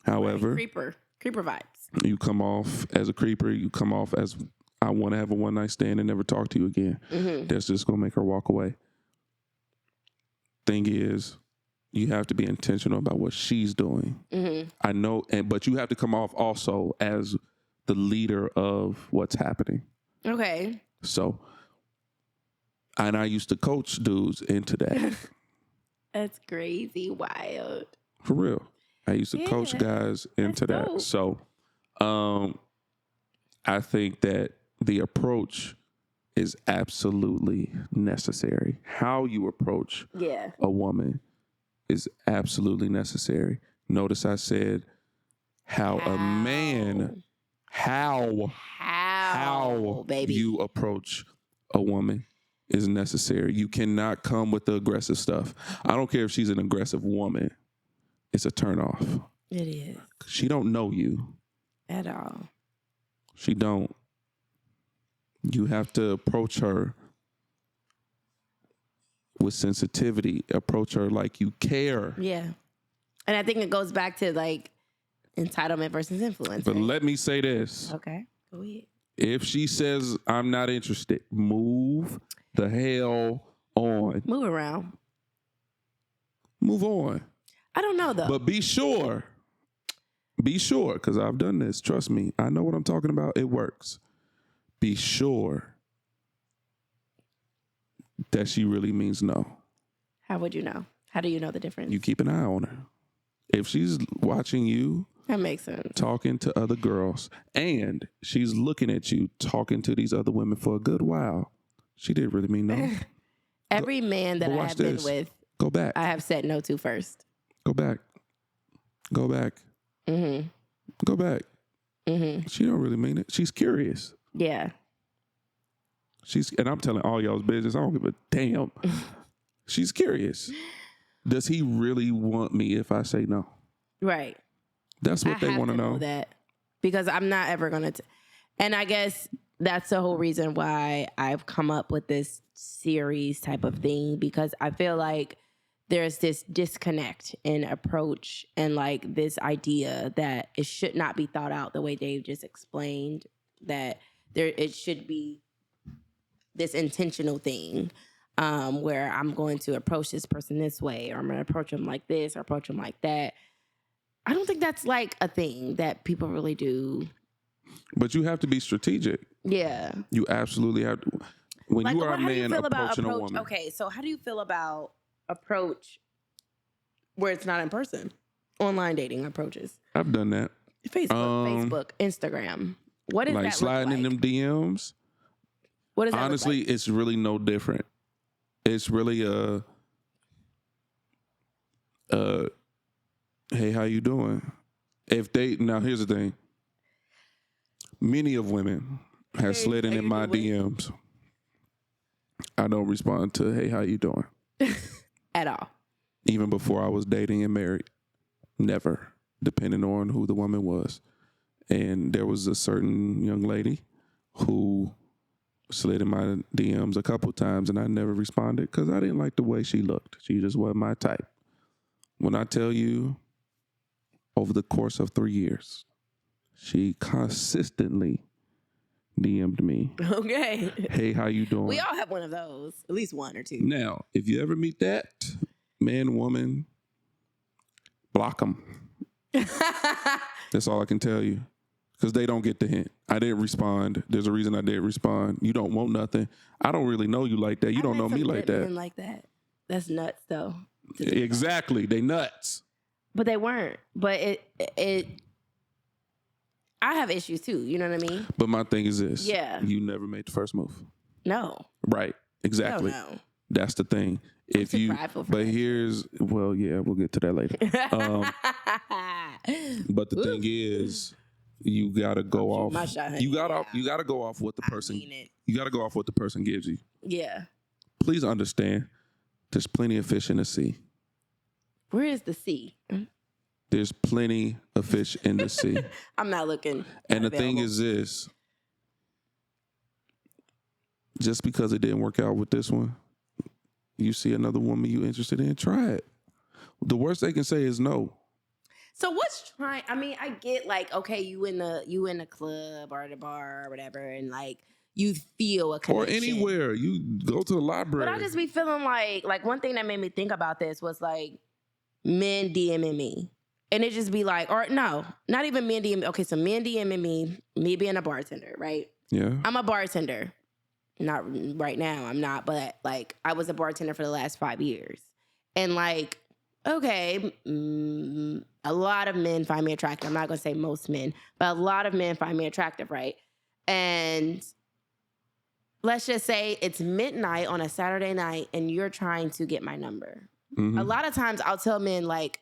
However, creeper vibes. You come off as a creeper. You come off as, I want to have a one night stand and never talk to you again. Mm-hmm. That's just going to make her walk away. Thing is, you have to be intentional about what she's doing. Mm-hmm. I know, but you have to come off also as the leader of what's happening. Okay. So, and I used to coach dudes into that. That's crazy, wild. For real. I used to coach guys into that. Dope. So, I think that the approach is absolutely necessary. How you approach a woman is absolutely necessary. Notice I said how a man, how baby, you approach a woman is necessary. You cannot come with the aggressive stuff. I don't care if she's an aggressive woman. It's a turnoff. It is. She don't know you. At all. She don't. You have to approach her with sensitivity. Approach her like you care. Yeah. And I think it goes back to entitlement versus influence. But let me say this. Okay. Go ahead. If she says, I'm not interested, move the hell on. Move around. Move on. I don't know, though. But be sure, because I've done this. Trust me. I know what I'm talking about. It works. Be sure that she really means no. How would you know? How do you know the difference? You keep an eye on her. If she's watching you, that makes sense. Talking to other girls, and she's looking at you talking to these other women for a good while, she didn't really mean no. Every man that I have been with, go back. I have said no to first. Go back. Mm-hmm. Go back. Mm-hmm. She don't really mean it. She's curious. Yeah. And I'm telling all y'all's business. I don't give a damn. She's curious. Does he really want me if I say no? Right. That's what they want to know. That because I'm not ever going to. And I guess that's the whole reason why I've come up with this series type of thing, because I feel like there's this disconnect in approach and this idea that it should not be thought out the way Dave just explained, that it should be this intentional thing where I'm going to approach this person this way, or I'm going to approach them like this or approach them like that. I don't think that's a thing that people really do. But you have to be strategic. Yeah. You absolutely have to. When Like, you are a how do you man feel about approaching a approach? woman, Okay, so how do you feel about approach where it's not in person? Online dating approaches. I've done that. Facebook, Instagram. What does Like that sliding look like? in them DMs. What does that Honestly, look like? it's really no different. It's really hey, how you doing? Now here's the thing. Many of women have slid in my DMs. I don't respond to, hey, how you doing? At all. Even before I was dating and married. Never. Depending on who the woman was. And there was a certain young lady who slid in my DMs a couple times and I never responded because I didn't like the way she looked. She just wasn't my type. When I tell you, over the course of 3 years, she consistently DM'd me. Okay. Hey, how you doing? We all have one of those. At least one or two. Now, if you ever meet that man, woman, block them. That's all I can tell you. Because they don't get the hint. I didn't respond. There's a reason I didn't respond. You don't want nothing. I don't really know you like that. You don't know me like that. Like that. That's nuts, though. Exactly. They nuts. But they weren't. But it. I have issues too. You know what I mean? But my thing is this. Yeah. You never made the first move. No. Right. Exactly. No. That's the thing. If you, but here's, well, yeah, we'll get to that later. But the thing is, you gotta go off. You gotta go off what the person. You gotta go off what the person gives you. Yeah. Please understand. There's plenty of fish in the sea. Where is the sea? There's plenty of fish in the sea. I'm not looking. And the thing is this. Just because it didn't work out with this one, you see another woman you interested in, try it. The worst they can say is no. So what's trying? I mean, I get like, okay, you in the club or the bar or whatever, and like you feel a connection. Or anywhere. You go to the library. But I just be feeling like one thing that made me think about this was like men DMing me. And it just be like, or no, not even men DMing. Okay, so men DMing me being a bartender, right? Yeah. I'm a bartender. Not right now, I'm not, but like I was a bartender for the last 5 years. And like, okay, a lot of men find me attractive. I'm not going to say most men, but a lot of men find me attractive, right? And let's just say it's midnight on a Saturday night and you're trying to get my number. Mm-hmm. A lot of times I'll tell men like,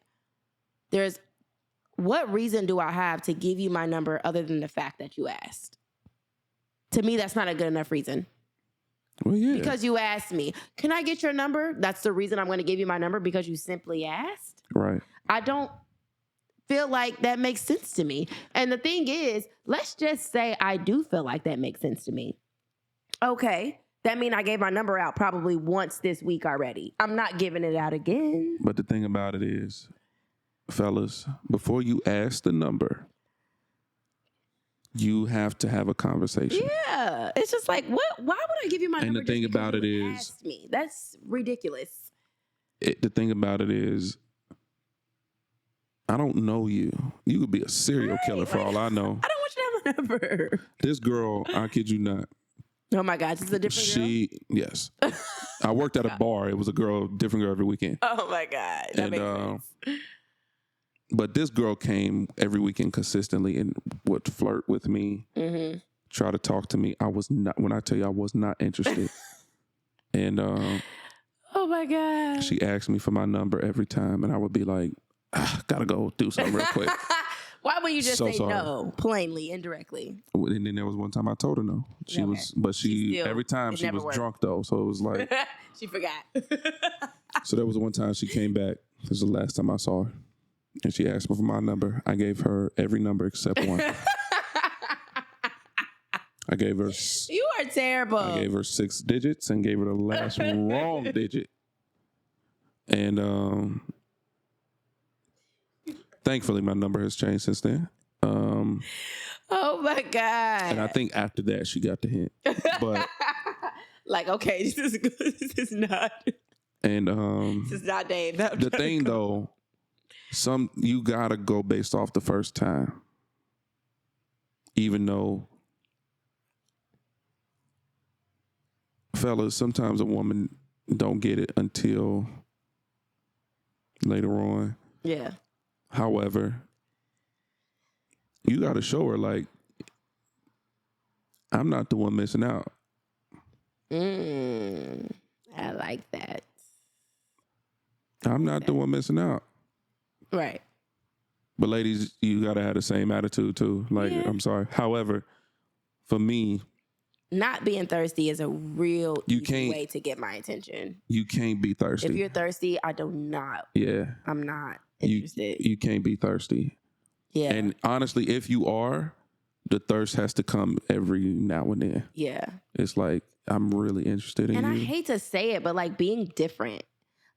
what reason do I have to give you my number other than the fact that you asked? To me, that's not a good enough reason. Well, yeah. Because you asked me, can I get your number? That's the reason I'm going to give you my number, because you simply asked. Right. I don't feel like that makes sense to me. And the thing is, let's just say I do feel like that makes sense to me. Okay. That means I gave my number out probably once this week already. I'm not giving it out again. But the thing about it is, fellas, before you ask the number, you have to have a conversation. Yeah. It's just like, what? Why would I give you my number? And the thing about it is, asked me? That's ridiculous. The thing about it is, I don't know you. You could be a serial killer for all I know. I don't want you to have my number. This girl, I kid you not. Oh my God, this is a different girl? Yes. I worked at a bar. It was a different girl every weekend. Oh my God. That makes sense. But this girl came every weekend consistently and would flirt with me, try to talk to me. I was not, when I tell you I was not interested. And oh my God. she asked me for my number every time and I would be like, gotta go do something real quick. Why would you just say no, plainly, indirectly? And then there was one time I told her no. Every time she was drunk though, so it was like she forgot. So there was one time she came back. This was the last time I saw her, and she asked me for my number. I gave her every number except one. I gave her. You are terrible. I gave her 6 digits and gave her the last wrong digit, and thankfully, my number has changed since then. Oh my God! And I think after that, she got the hint. But like, okay, this is good. This is not. And this is not Dave. The thing though, you gotta go based off the first time, even though fellas, sometimes a woman don't get it until later on. Yeah. However, you got to show her, like, I'm not the one missing out. I like that. I'm not the one missing out. Right. But ladies, you got to have the same attitude too. Like, Yeah. I'm sorry. However, for me, not being thirsty is a real easy can't- way to get my attention. you can't be thirsty. If you're thirsty, I do not. Yeah. I'm not interested. You can't be thirsty. Yeah. And honestly, if you are, the thirst has to come every now and then. Yeah. It's like, I'm really interested in And you. I hate to say it, but like being different.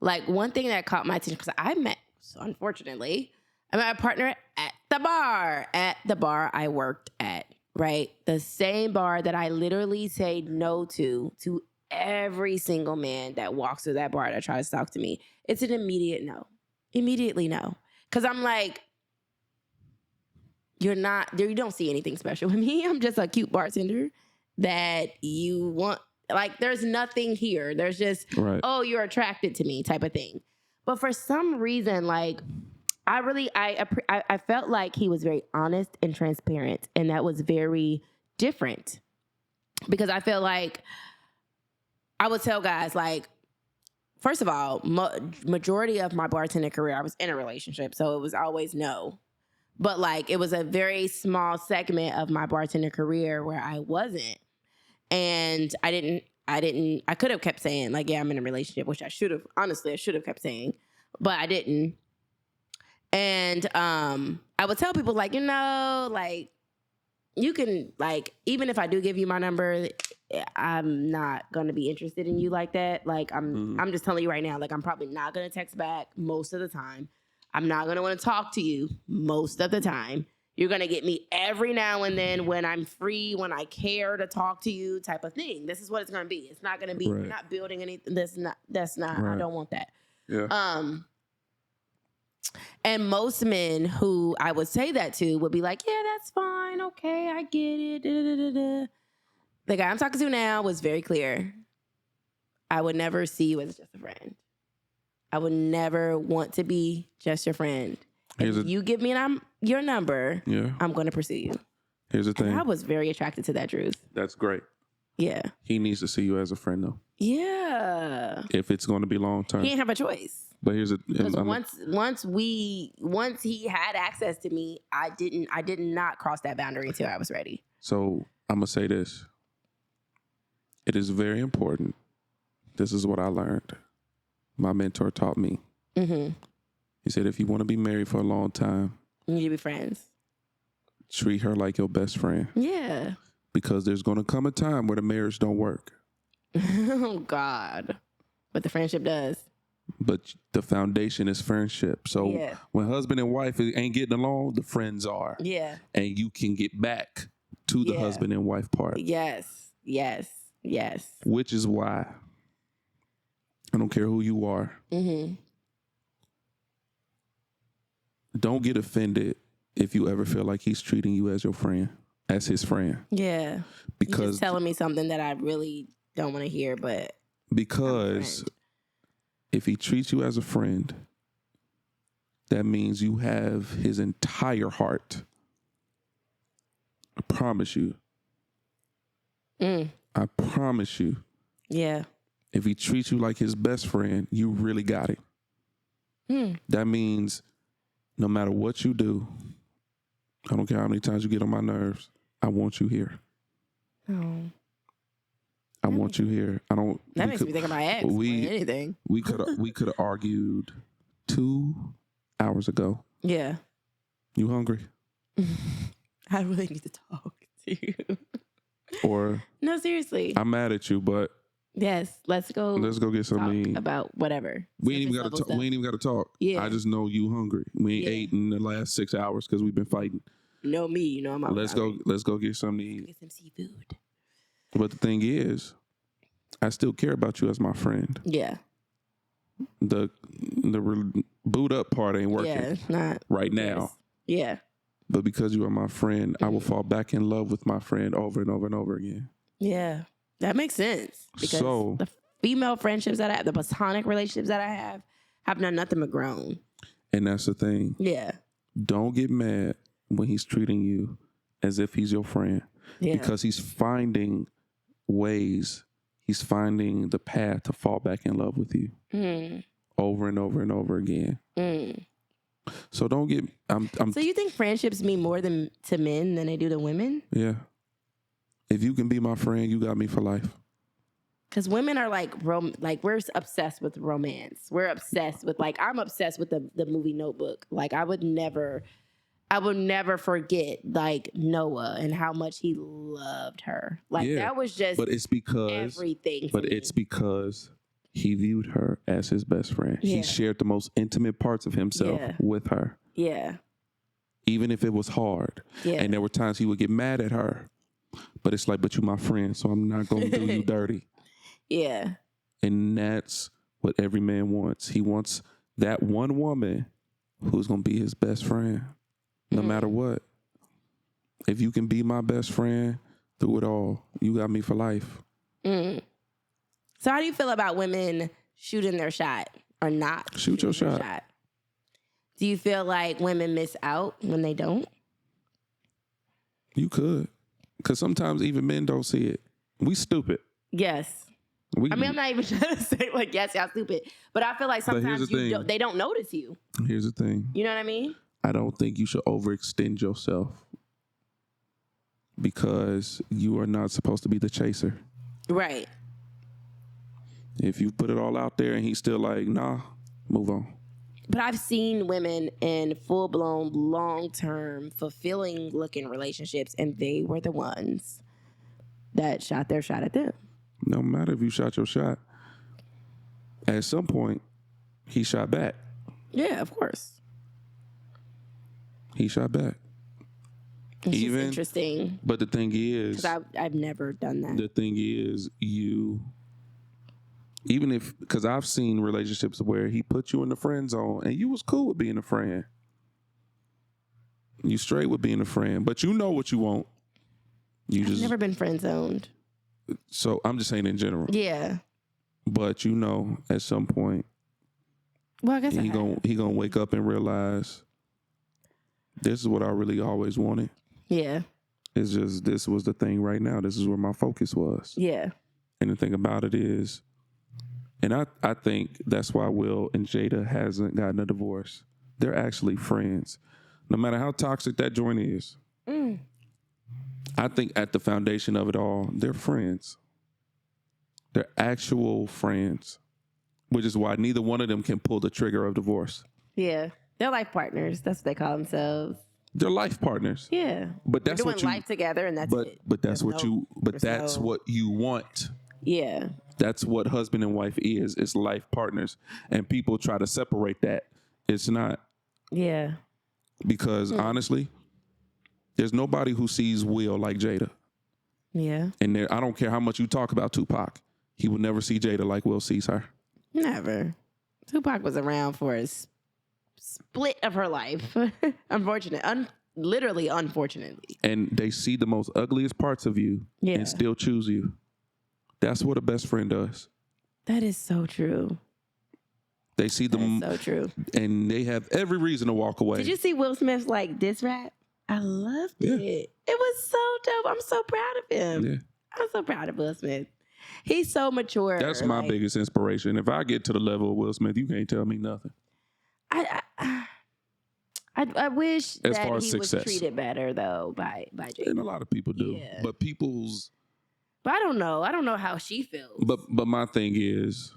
Like one thing that caught my attention, because unfortunately, I met my partner at the bar I worked at, right? The same bar that I literally say no to every single man that walks through that bar that tries to talk to me. It's an immediate no. Immediately no. Because I'm like, you don't see anything special with me. I'm just a cute bartender that you want. Like, there's nothing here. There's just, Right. oh, you're attracted to me type of thing. But for some reason, like, I felt like he was very honest and transparent. And that was very different. Because I feel like I would tell guys, like, first of all, majority of my bartending career, I was in a relationship. So it was always no. But, like, it was a very small segment of my bartender career where I wasn't. And I could have kept saying, like, yeah, I'm in a relationship, which I should have kept saying, but I didn't. And I would tell people, like, like, you can, like, even if I do give you my number, I'm not going to be interested in you like that. Like, I'm just telling you right now, like, I'm probably not going to text back most of the time. I'm not going to want to talk to you most of the time. You're going to get me every now and then when I'm free, when I care to talk to you type of thing. This is what it's going to be. It's not going to be, Right. We're not building anything. That's not, Right. I don't want that. Yeah. And most men who I would say that to would be like, yeah, that's fine. Okay, I get it. Da, da, da, da. The guy I'm talking to now was very clear. I would never see you as just a friend. I would never want to be just your friend. If you give me your number, Yeah. I'm going to pursue you. Here's the thing. And I was very attracted to that truth. That's great. Yeah. He needs to see you as a friend, though. Yeah. If it's going to be long term. He didn't have a choice. But here's a Because once he had access to me, I did not cross that boundary until I was ready. So I'm gonna say this. It is very important. This is what I learned. My mentor taught me. Mm-hmm. He said, if you want to be married for a long time, You need to be friends. treat her like your best friend. Yeah. Because there's going to come a time where the marriage don't work. Oh, God. But the friendship does. But the foundation is friendship. So Yeah. when husband and wife ain't getting along, the friends are. Yeah. And you can get back to the Yeah. husband and wife part. Yes. Yes. Yes. Which is why I don't care who you are. Mm-hmm. Don't get offended if you ever feel like he's treating you as your friend, as his friend. Yeah. You're Because just telling me something that I really don't want to hear, but because friend. if he treats you as a friend, that means you have his entire heart. I promise you. I promise you. Yeah. If he treats you like his best friend, you really got it. That means no matter what you do, I don't care how many times you get on my nerves, I want you here. Oh. I want you here. I don't. That makes me think of my ex. More than anything. We could have argued 2 hours ago. Yeah. You hungry? I really need to talk to you. Or No, seriously. I'm mad at you, but Yes. Let's go get something to talk eat. about whatever. We ain't even got Surface to level talk. We ain't even got to talk. Yeah. I just know you hungry. We ain't Yeah. ate in the last 6 hours because we've been fighting. You know me. You know I'm out. Let's go get something to eat. Get some seafood. But the thing is, I still care about you as my friend. Yeah. The boot up part ain't working Yeah. Not right now. Yeah. But because you are my friend, I will fall back in love with my friend over and over and over again. Yeah. That makes sense because So- the female friendships that I have, the platonic relationships that I have done nothing but grown. And that's the thing. Yeah. Don't get mad when he's treating you as if he's your friend. Yeah. Because he's finding ways, he's finding the path to fall back in love with you over and over and over again. So don't get, So you think friendships mean more to men than they do to women? Yeah. If you can be my friend, you got me for life. Because women are like we're obsessed with romance. We're obsessed with I'm obsessed with the movie Notebook. Like I would never forget like Noah and how much he loved her. Like that was just but it's because everything. But it's because he viewed her as his best friend. Yeah. He shared the most intimate parts of himself with her. Yeah. Even if it was hard. Yeah. And there were times he would get mad at her. But it's like, but you're my friend, so I'm not going to do you dirty. Yeah. And that's what every man wants. He wants that one woman who's going to be his best friend, no matter what. If you can be my best friend through it all, you got me for life. So how do you feel about women shooting their shot or not? Shoot your shooting their shot. Do you feel like women miss out when they don't? You could. Because sometimes even men don't see it. We stupid. Yes. I'm not even trying to say yes, y'all stupid. But I feel like sometimes they don't notice you. Here's the thing. You know what I mean? I don't think you should overextend yourself because you are not supposed to be the chaser. Right. If you put it all out there and he's still like, nah, move on. But I've seen women in full-blown, long-term, fulfilling-looking relationships, and they were the ones that shot their shot at them. No matter if you shot your shot, at some point, he shot back. Yeah, of course. He shot back. It's just interesting. But the thing is... Because I've never done that. The thing is, even if, because I've seen relationships where he put you in the friend zone and you was cool with being a friend. You straight with being a friend, but you know what you want. I've never been friend zoned. So I'm just saying in general. Yeah. But you know, at some point, well, I guess he gonna wake up and realize this is what I really always wanted. Yeah. It's just this was the thing right now. This is where my focus was. Yeah. And the thing about it is, and I think that's why Will and Jada hasn't gotten a divorce. They're actually friends. No matter how toxic that joint is. I think at the foundation of it all, they're friends. They're actual friends. Which is why neither one of them can pull the trigger of divorce. Yeah. They're life partners. That's what they call themselves. They're life partners. Yeah. But that's what you life together and that's it. But that's what you want. Yeah. That's what husband and wife is. It's life partners. And people try to separate that. It's not. Yeah. Because honestly, there's nobody who sees Will like Jada. Yeah. And I don't care how much you talk about Tupac. He will never see Jada like Will sees her. Never. Tupac was around for a split of her life. Literally, unfortunately. And they see the most ugliest parts of you and still choose you. That's what a best friend does. That is so true. They see them. So true. And they have every reason to walk away. Did you see Will Smith's diss rap? I loved it. It was so dope. I'm so proud of him. Yeah. I'm so proud of Will Smith. He's so mature. That's my biggest inspiration. If I get to the level of Will Smith, you can't tell me nothing. I wish as that far as he success. was treated better though by Jada. And a lot of people do. Yeah. But I don't know. I don't know how she feels. But my thing is,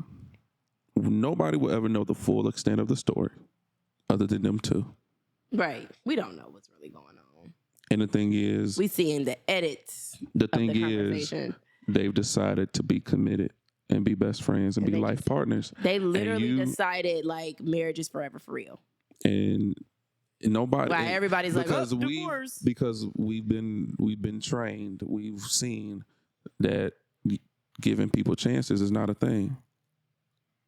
nobody will ever know the full extent of the story other than them two. Right. We don't know what's really going on. And the thing is, we see in the edits. The thing is, they've decided to be committed and be best friends and be life partners. They literally decided marriage is forever for real. And nobody, everybody's divorce. Because we've been trained. We've seen that giving people chances is not a thing.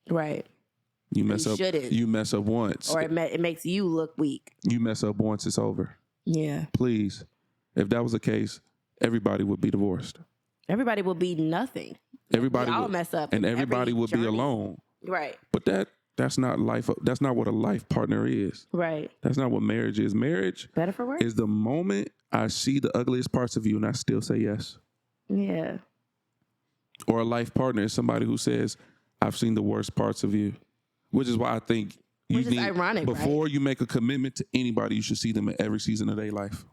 Right. You mess up. You mess up once, or it makes you look weak. You mess up once, it's over. Yeah. Please, if that was the case, everybody would be divorced. everybody will be nothing. Everybody we all will mess up, and everybody every will be journey. alone. Right. But that's not life. That's not what a life partner is. Right. That's not what marriage is. Marriage Better for worse. is the moment I see the ugliest parts of you and I still say yes. Yeah. Or a life partner is somebody who says, I've seen the worst parts of you. Which is why I think you Which is ironic, before right? you make a commitment to anybody, you should see them in every season of their life.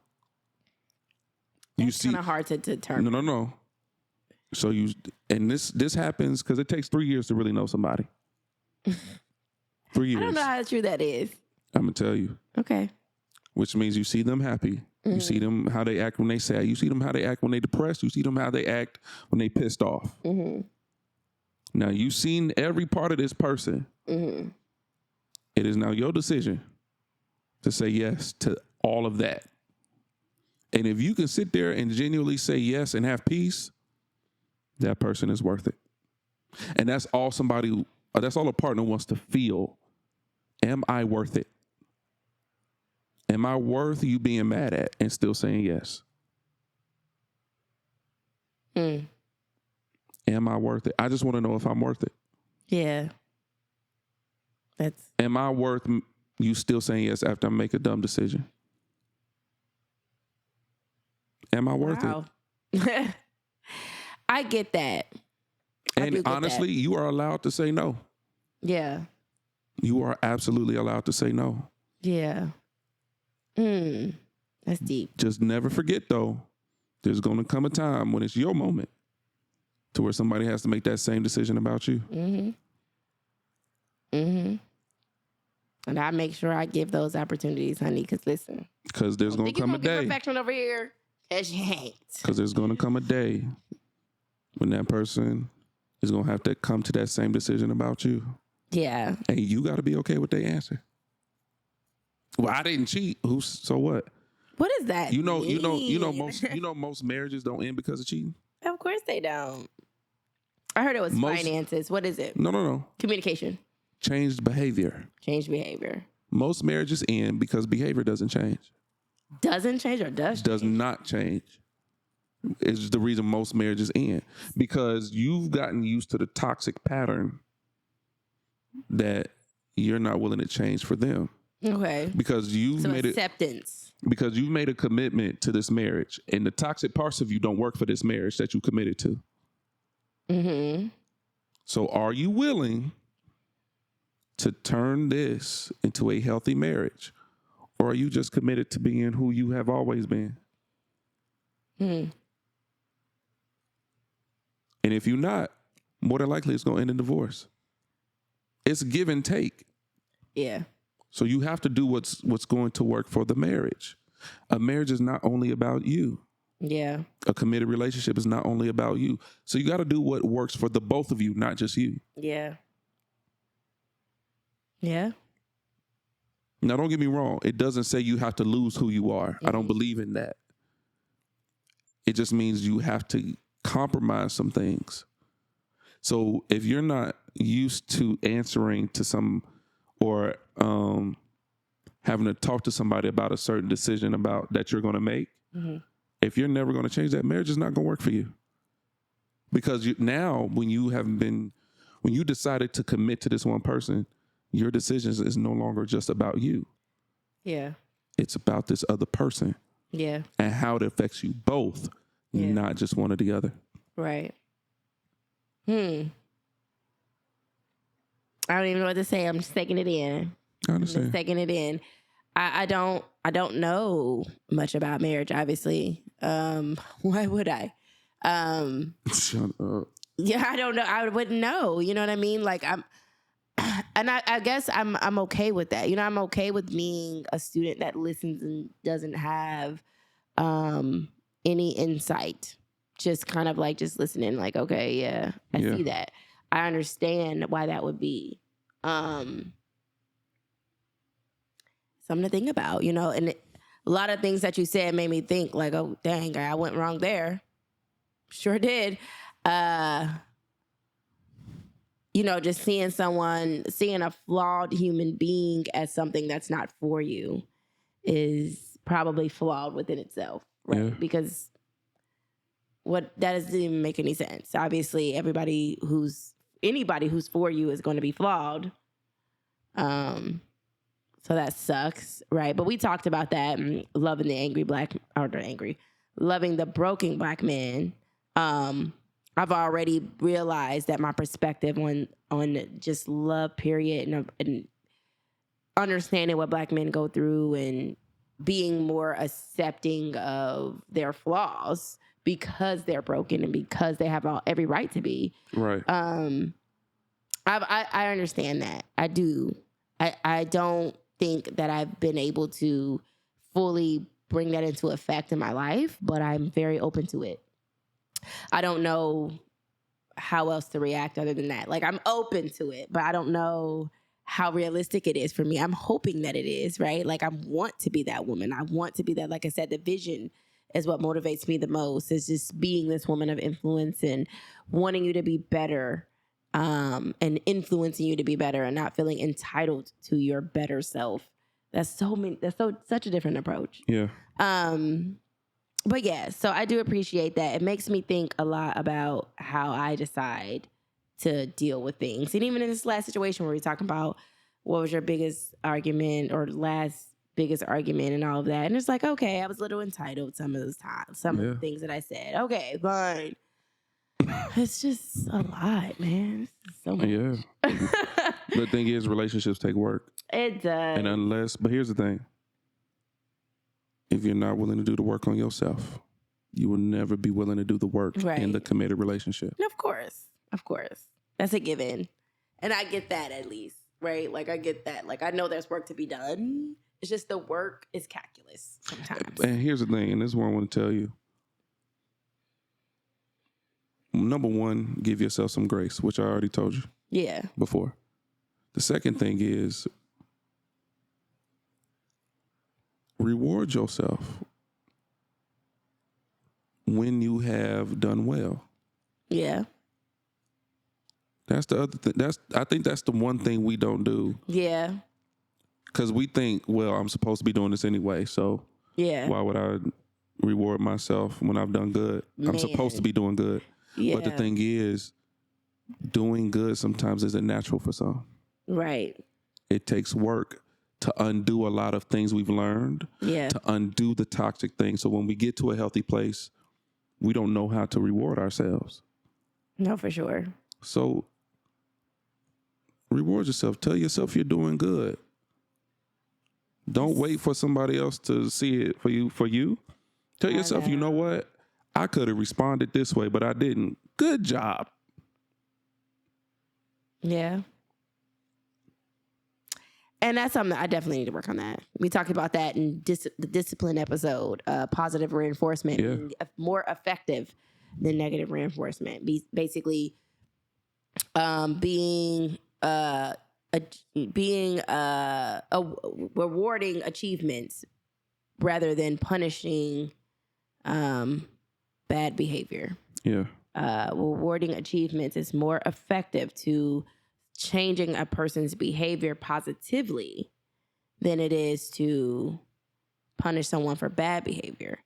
It's kind of hard to determine. No. So this happens because it takes 3 years to really know somebody. 3 years. I don't know how true that is. I'm gonna tell you. Okay. Which means you see them happy. You see them how they act when they sad. You see them how they act when they depressed. You see them how they act when they pissed off. Now you've seen every part of this person. It is now your decision to say yes to all of that. And if you can sit there and genuinely say yes and have peace, that person is worth it. And that's all that's all a partner wants to feel. Am I worth it? Am I worth you being mad at and still saying yes? Am I worth it? I just want to know if I'm worth it. Yeah. Am I worth you still saying yes after I make a dumb decision? Am I worth it? I get that. And honestly, you are allowed to say no. Yeah. You are absolutely allowed to say no. Yeah. That's deep. Just never forget, though, there's going to come a time when it's your moment to where somebody has to make that same decision about you. And I make sure I give those opportunities, honey, because listen. Because there's going to come a day. Perfection over here. Because you ain't. Because there's going to come a day when that person is going to have to come to that same decision about you. Yeah. And you got to be okay with their answer. Well, I didn't cheat. So what? What is that? Most marriages don't end because of cheating. Of course they don't. I heard it was finances. What is it? No. Communication. Changed behavior. Changed behavior. Most marriages end because behavior doesn't change. Doesn't change or does change? Does not change. It's the reason most marriages end. Because you've gotten used to the toxic pattern that you're not willing to change for them. Okay. Because you've made acceptance. Because you've made a commitment to this marriage, and the toxic parts of you don't work for this marriage that you committed to. So are you willing to turn this into a healthy marriage? Or are you just committed to being who you have always been? And if you're not, more than likely it's going to end in divorce. It's give and take. Yeah. So you have to do what's going to work for the marriage. A marriage is not only about you. Yeah. A committed relationship is not only about you. So you got to do what works for the both of you, not just you. Yeah. Yeah. Now, don't get me wrong. It doesn't say you have to lose who you are. I don't believe in that. It just means you have to compromise some things. So if you're not used to answering to some or having to talk to somebody about a certain decision about that you're going to make, if you're never going to change, that marriage is not going to work for you. Because now when you decided to commit to this one person, your decisions is no longer just about you. Yeah. It's about this other person. Yeah. And how it affects you both, not just one or the other. Right. I don't even know what to say. I'm just taking it in. I understand. I'm just taking it in. I don't know much about marriage, obviously. Why would I? Shut up. Yeah, I don't know. I wouldn't know. You know what I mean? Like I guess I'm okay with that. You know, I'm okay with being a student that listens and doesn't have any insight. Just kind of like just listening, like, okay, yeah, I see that. I understand why that would be. Something to think about, you know, and a lot of things that you said made me think like, oh, dang, I went wrong there. Sure did. You know, just seeing a flawed human being as something that's not for you is probably flawed within itself, right? Yeah. Because that doesn't even make any sense. Obviously, anybody who's for you is going to be flawed. So that sucks, right? But we talked about that, loving loving the broken black man. I've already realized that my perspective on just love, period, and understanding what black men go through and being more accepting of their flaws because they're broken and because they have every right to be. Right. I understand that. I do. I don't think that I've been able to fully bring that into effect in my life, but I'm very open to it. I don't know how else to react other than that. Like, I'm open to it, but I don't know how realistic it is for me. I'm hoping that it is, right? Like, I want to be that woman. I want to be that. Like I said, the vision is what motivates me the most, is just being this woman of influence and wanting you to be better, and influencing you to be better and not feeling entitled to your better self. That's such a different approach. Yeah. But yeah, so I do appreciate that. It makes me think a lot about how I decide to deal with things. And even in this last situation where we're talking about what was your biggest argument or last biggest argument and all of that. And it's like, okay, I was a little entitled some of those times, some of the things that I said. Okay, fine. It's just a lot, man. It's so much. Yeah. The thing is, relationships take work. It does. And but here's the thing. If you're not willing to do the work on yourself, you will never be willing to do the work in the committed relationship. Of course. That's a given. And I get that, at least, right? Like, I get that. Like, I know there's work to be done. It's just the work is calculus sometimes. And here's the thing, and this is what I want to tell you. Number one, give yourself some grace, which I already told you before. The second thing is reward yourself when you have done well. Yeah. That's the other thing. I think that's the one thing we don't do. Yeah. Because we think, well, I'm supposed to be doing this anyway, so why would I reward myself when I've done good? Man. I'm supposed to be doing good. Yeah. But the thing is, doing good sometimes isn't natural for some. Right. It takes work to undo a lot of things we've learned, to undo the toxic things. So when we get to a healthy place, we don't know how to reward ourselves. No, for sure. So reward yourself. Tell yourself you're doing good. Don't wait for somebody else to see it for you. Tell yourself, you know what? I could have responded this way, but I didn't. Good job. Yeah. And that's something I definitely need to work on that. We talked about that in the discipline episode, positive reinforcement, being more effective than negative reinforcement. Basically, rewarding achievements rather than punishing bad behavior. Yeah. Rewarding achievements is more effective to changing a person's behavior positively than it is to punish someone for bad behavior,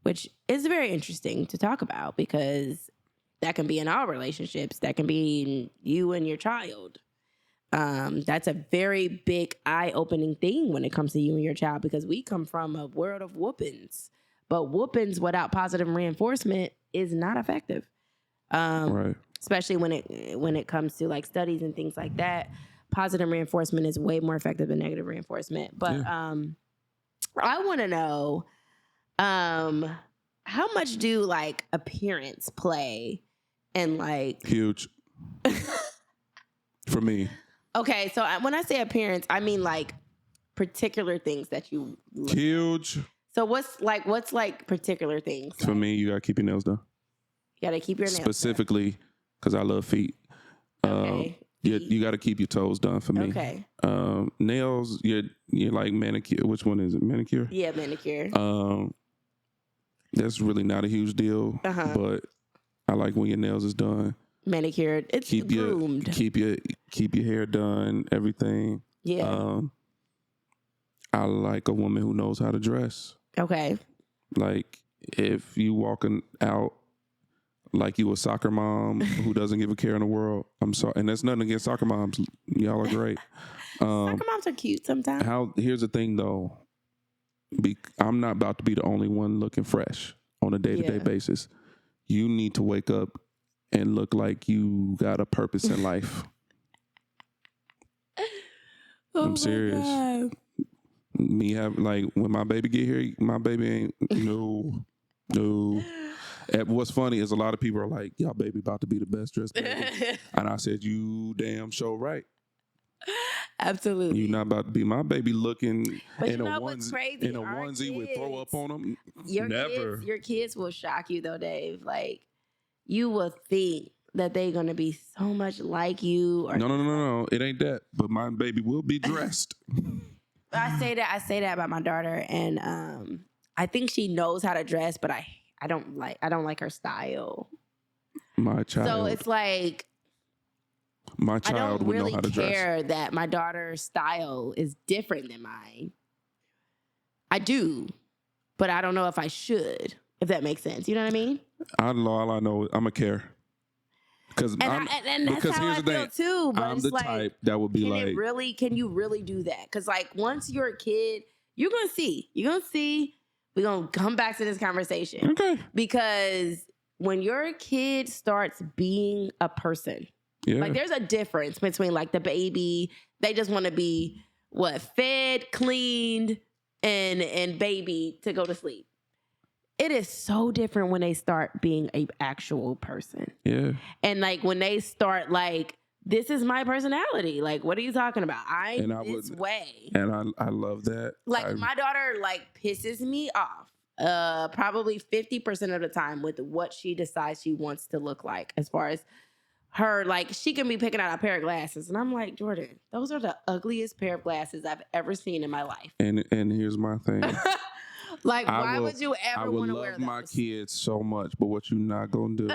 which is very interesting to talk about because that can be in all relationships. That can be in you and your child. That's a very big eye-opening thing when it comes to you and your child because we come from a world of whoopings. But whoopings without positive reinforcement is not effective. Right. Especially when it comes to like studies and things like that. Positive reinforcement is way more effective than negative reinforcement. But I want to know how much do like appearance play in like huge for me. Okay, so when I say appearance, I mean like particular things that you look huge. At. So what's like particular things? For me, you gotta keep your nails done. You gotta keep your nails specifically because I love feet. Okay. You got to keep your toes done for me. Okay. Nails, you're like manicure. Which one is it? Manicure? Yeah, manicure. That's really not a huge deal, but I like when your nails is done. Manicured. It's groomed. Keep your hair done. Everything. Yeah. I like a woman who knows how to dress. Okay. Like if you walking out like you a soccer mom who doesn't give a care in the world. I'm sorry, and that's nothing against soccer moms. Y'all are great. Soccer moms are cute sometimes. Here's the thing though. I'm not about to be the only one looking fresh on a day-to-day basis. You need to wake up and look like you got a purpose in life. I'm serious. God. Me have like when my baby get here, my baby ain't no. And what's funny is a lot of people are like, "Y'all baby about to be the best dressed baby," and I said, "You damn sure right." Absolutely. You not about to be my baby looking but in you a know what's crazy? in a onesie with throw up on them. Never. Your kids will shock you though, Dave. Like you will think that they're gonna be so much like you. Or No. It ain't that. But my baby will be dressed. I say that about my daughter, and I think she knows how to dress, but I don't like her style. My child. So it's like my I child don't would really know how to care dress. that my daughter's style is different than mine. I do, but I don't know if I should. If that makes sense, you know what I mean? All I know, I'm a care. Because that's how I feel too. But I'm it's the like, type that would be like, can you really do that? Because like once you're a kid, you're gonna see. We're gonna come back to this conversation. Okay. Because when your kid starts being a person, like there's a difference between like the baby, they just want to be fed, cleaned, and baby to go to sleep. It is so different when they start being an actual person. Yeah. And like when they start like, this is my personality. Like, what are you talking about? I'm this way. And I love that. Like my daughter like pisses me off probably 50% of the time with what she decides she wants to look like. As far as her, like she can be picking out a pair of glasses. And I'm like, Jordan, those are the ugliest pair of glasses I've ever seen in my life. And here's my thing. Like, why would you ever want to wear those? I would love my kids so much, but what you not gonna do?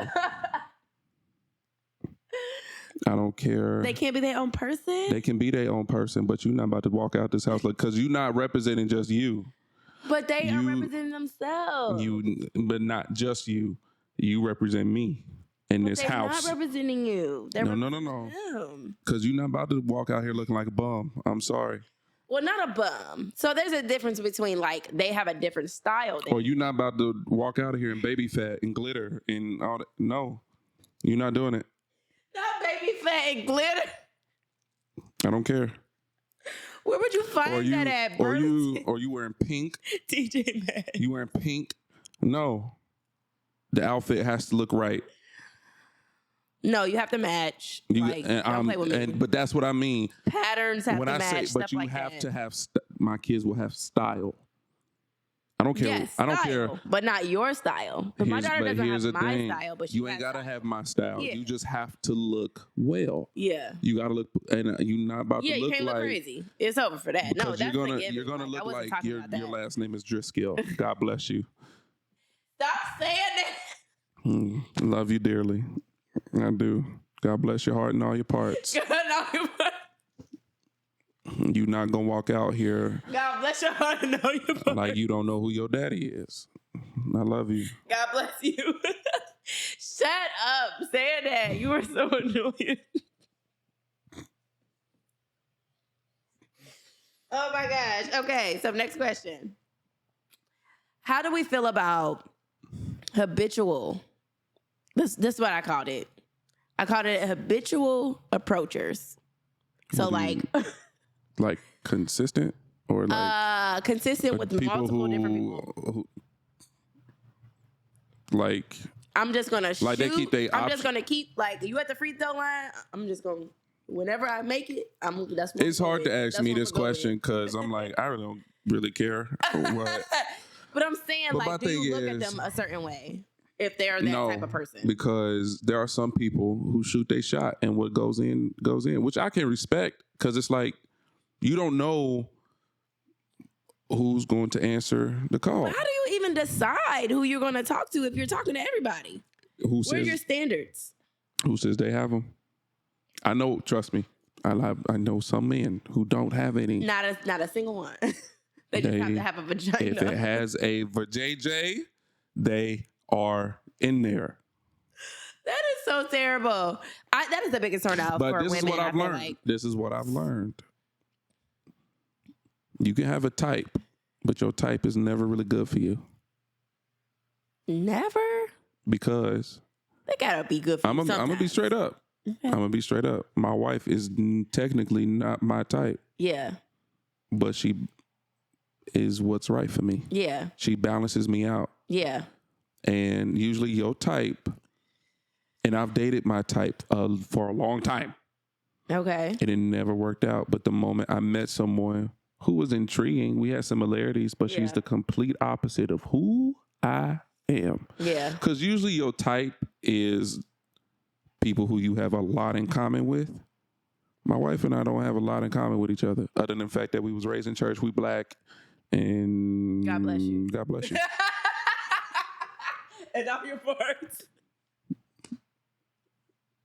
I don't care. They can't be their own person? They can be their own person, but you're not about to walk out this house because you're not representing just you. But they are representing themselves. But not just you. You represent me in this house. They're not representing you. They're no. Because you're not about to walk out here looking like a bum. I'm sorry. Well, not a bum. So there's a difference between like they have a different style. Or you're not about to walk out of here in baby fat and glitter and all that. No, you're not doing it. Not baby fat and glitter. I don't care. Where would you find that at? Or you wearing pink? DJ Maxx. You wearing pink? No. The outfit has to look right. No, you have to match. Don't play with me. But that's what I mean. Patterns have to match. But you have to have. My kids will have style. I don't care. Yes, I don't care. But not your style. My daughter doesn't have my style, but you ain't gotta have my style. Yeah. You just have to look well. Yeah. You gotta look, and you're not about to look like. Yeah, you can't look crazy. It's over for that. No, that's you're gonna look like your last name is Driscoll. God bless you. Stop saying that. Love you dearly. I do. God bless your heart and all your parts. You're not gonna walk out here. God bless your heart and all your parts. Like you don't know who your daddy is. I love you. God bless you. Shut up saying that. You are so annoying. Oh my gosh. Okay, so next question. How do we feel about habitual? This is what I called it. I called it habitual approachers. So like consistent or like consistent with multiple different people. Like I'm just gonna shoot. Like they keep I'm just gonna keep like you at the free throw line. I'm just gonna whenever I make it. That's what it's hard to ask me this question because I'm like I don't really care. But I'm saying like, do you look at them a certain way if they're that type of person? Because there are some people who shoot their shot and what goes in, which I can respect because it's like you don't know who's going to answer the call. But how do you even decide who you're going to talk to if you're talking to everybody? What are your standards? Who says they have them? I know. Trust me. I know some men who don't have any. Not a single one. They just have to have a vagina. If it has a vajayjay, they are in there. so terrible. That is the biggest turnout But for this women. is what I I've feel learned. like. This is what I've learned. You can have a type, but your type is never really good for you. Never? Because They gotta be good for you I'm gonna be straight up. Okay. I'm gonna be straight up. My wife is technically not my type, Yeah. but she is what's right for me. Yeah. She balances me out. Yeah. And usually your type, and I've dated my type for a long time. Okay. And it never worked out. But the moment I met someone who was intriguing, we had similarities, but she's the complete opposite of who I am. Yeah. Because usually your type is people who you have a lot in common with. My wife and I don't have a lot in common with each other, other than the fact that we was raised in church, we Black, and God bless you. God bless you. And all your parts.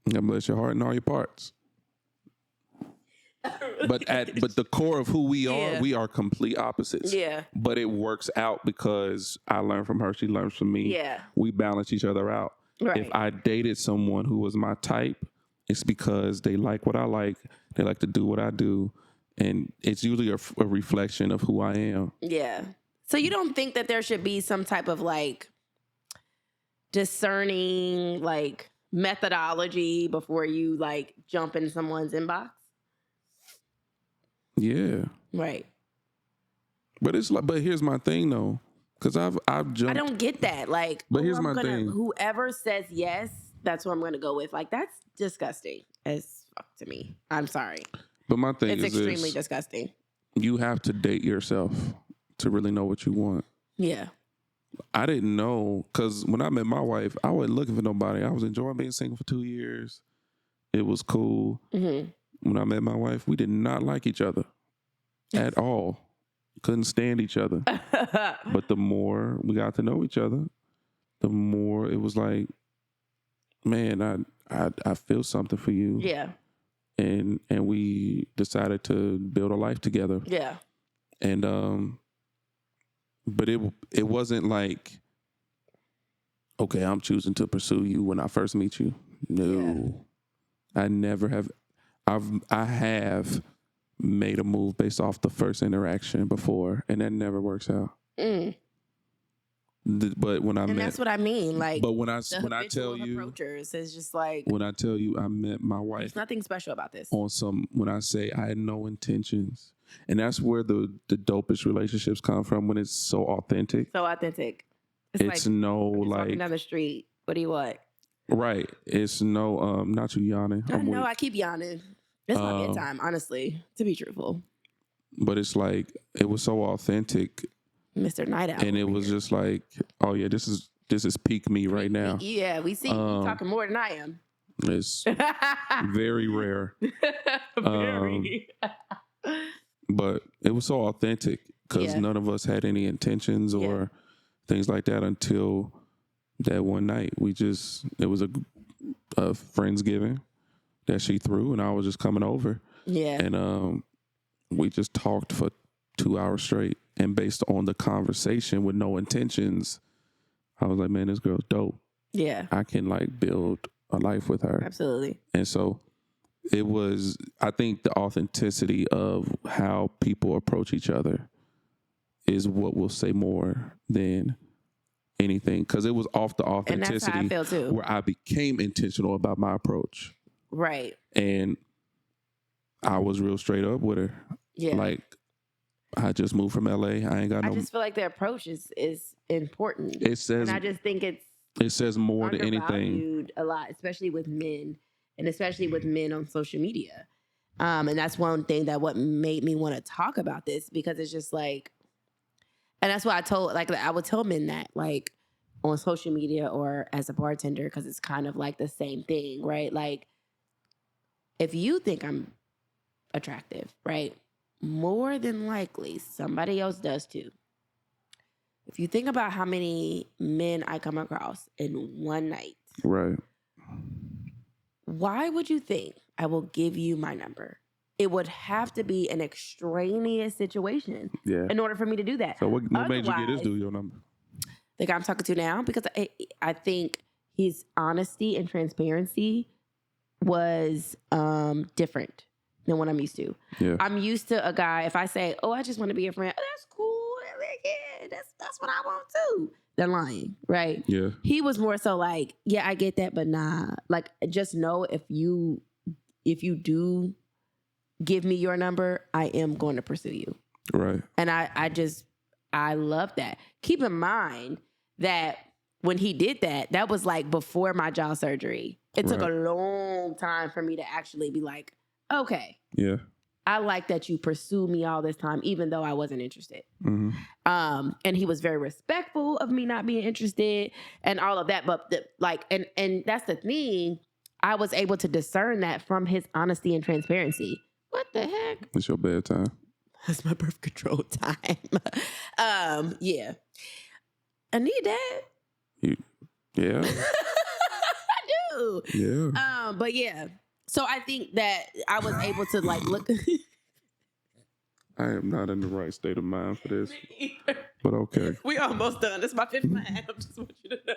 God bless your heart and all your parts. But the core of who we are complete opposites. Yeah. But it works out because I learn from her, she learns from me. Yeah. We balance each other out. Right. If I dated someone who was my type, it's because they like what I like, they like to do what I do, and it's usually a reflection of who I am. Yeah. So you don't think that there should be some type of like discerning like methodology before you like jump in someone's inbox? Yeah. Right. But it's like, but here's my thing though, because I've jumped. I don't get that. Like, But here's my thing. Whoever says yes, that's what I'm gonna go with. Like, that's disgusting as fuck to me. I'm sorry. But my thing It's is extremely this, disgusting. you have to date yourself to really know what you want. Yeah. I didn't know, because when I met my wife, I wasn't looking for nobody. I was enjoying being single for 2 years. It was cool. Mm-hmm. When I met my wife, we did not like each other at all. Couldn't stand each other. But the more we got to know each other, the more it was like, man, I feel something for you. Yeah. And we decided to build a life together. Yeah. And but it wasn't like, okay, I'm choosing to pursue you when I first meet you. No. Yeah. I never have. I have made a move based off the first interaction before, and that never works out. Mm. But when I met, that's what I mean. Like, but when I tell you, approachers, it's just like, when I tell you I met my wife, there's nothing special about this. On some, when I say I had no intentions, and that's where the dopest relationships come from, when it's so authentic. So authentic. It's like, no like like walking down the street. What do you want? Right. It's no not you yawning. No, I keep yawning. It's my bedtime, honestly, to be truthful. But it's like, it was so authentic. Mr. Night Owl. And it was just like, oh yeah, this is peak me right now. Yeah, we see you talking more than I am. It's very rare. Very. But it was so authentic because none of us had any intentions or things like that until that one night. It was a Friendsgiving that she threw, and I was just coming over. Yeah. And we just talked for 2 hours straight. And based on the conversation with no intentions, I was like, man, this girl's dope. Yeah. I can like build a life with her. Absolutely. And so it was, I think the authenticity of how people approach each other is what will say more than anything. Because it was off the authenticity, and that's how I feel too, where I became intentional about my approach. Right. And I was real straight up with her. Yeah. Like, I just moved from LA. I just feel like the approach is important. It says, and I just think it says more than anything. A lot, especially with men, and especially with men on social media. And that's one thing that what made me want to talk about this, because it's just like, and that's why I would tell men that, like, on social media or as a bartender, because it's kind of like the same thing, right? Like, if you think I'm attractive, right? More than likely, somebody else does too. If you think about how many men I come across in one night, right? Why would you think I will give you my number? It would have to be an extraneous situation in order for me to do that. So what made you get this dude your number? The guy I'm talking to now, because I think his honesty and transparency was different than what I'm used to. Yeah. I'm used to a guy, if I say, oh, I just want to be a friend, oh, that's cool. Yeah, that's what I want too. They're lying, right? Yeah. He was more so like, yeah, I get that, but nah. Like, just know if you do give me your number, I am going to pursue you. Right. And I love that. Keep in mind that when he did that, that was like before my jaw surgery. It took a long time for me to actually be like, okay. Yeah. I like that you pursued me all this time, even though I wasn't interested. Mm-hmm. And he was very respectful of me not being interested and all of that. But and that's the thing. I was able to discern that from his honesty and transparency. What the heck? It's your bedtime. That's my birth control time. Yeah. I need that. Yeah. I do. Yeah. But yeah. So I think that I was able to like look. I am not in the right state of mind for this. But okay. We almost done. This is my fifth line. I just want you to know.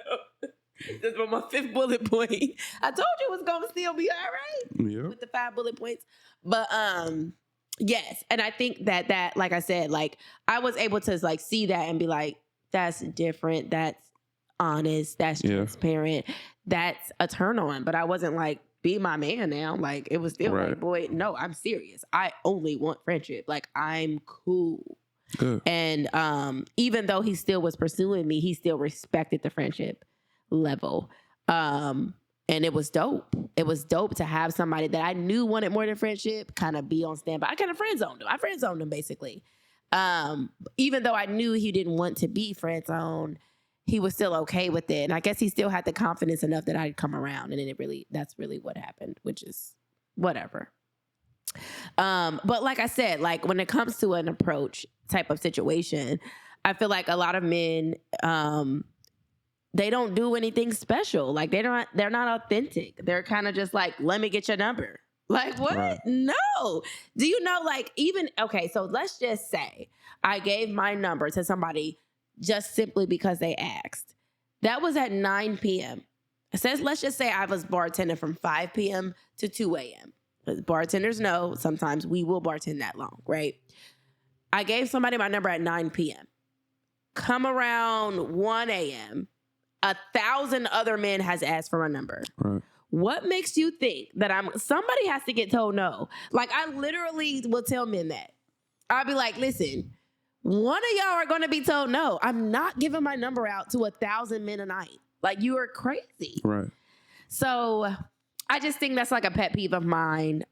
This was my fifth bullet point. I told you it was gonna still be all right. Yeah. With the 5 bullet points. But yes. And I think that like I said, like I was able to like see that and be like, that's different. That's honest. That's transparent. That's a turn on. But I wasn't like, be my man now. Like it was still like, boy, no, I'm serious. I only want friendship. Like I'm cool. Good. And even though he still was pursuing me, he still respected the friendship level. And it was dope. It was dope to have somebody that I knew wanted more than friendship kind of be on standby. I kind of friend zoned him. I friend zoned him basically. Even though I knew he didn't want to be friend zoned, he was still okay with it. And I guess he still had the confidence enough that I'd come around. And then that's really what happened, which is whatever. But like I said, like when it comes to an approach type of situation, I feel like a lot of men, they don't do anything special. Like they're not authentic. They're kind of just like, let me get your number. Like what? Right. No. Do you know, like okay, so let's just say I gave my number to somebody just simply because they asked. That was at 9 p.m. Let's just say I was bartending from 5 p.m. to 2 a.m. Bartenders know sometimes we will bartend that long, right? I gave somebody my number at 9 p.m. Come around 1 a.m., 1,000 other men has asked for my number. Right. What makes you think that somebody has to get told no? Like I literally will tell men that. I'll be like, listen, one of y'all are going to be told no. I'm not giving my number out to 1,000 men a night. Like you are crazy. Right. So I just think that's like a pet peeve of mine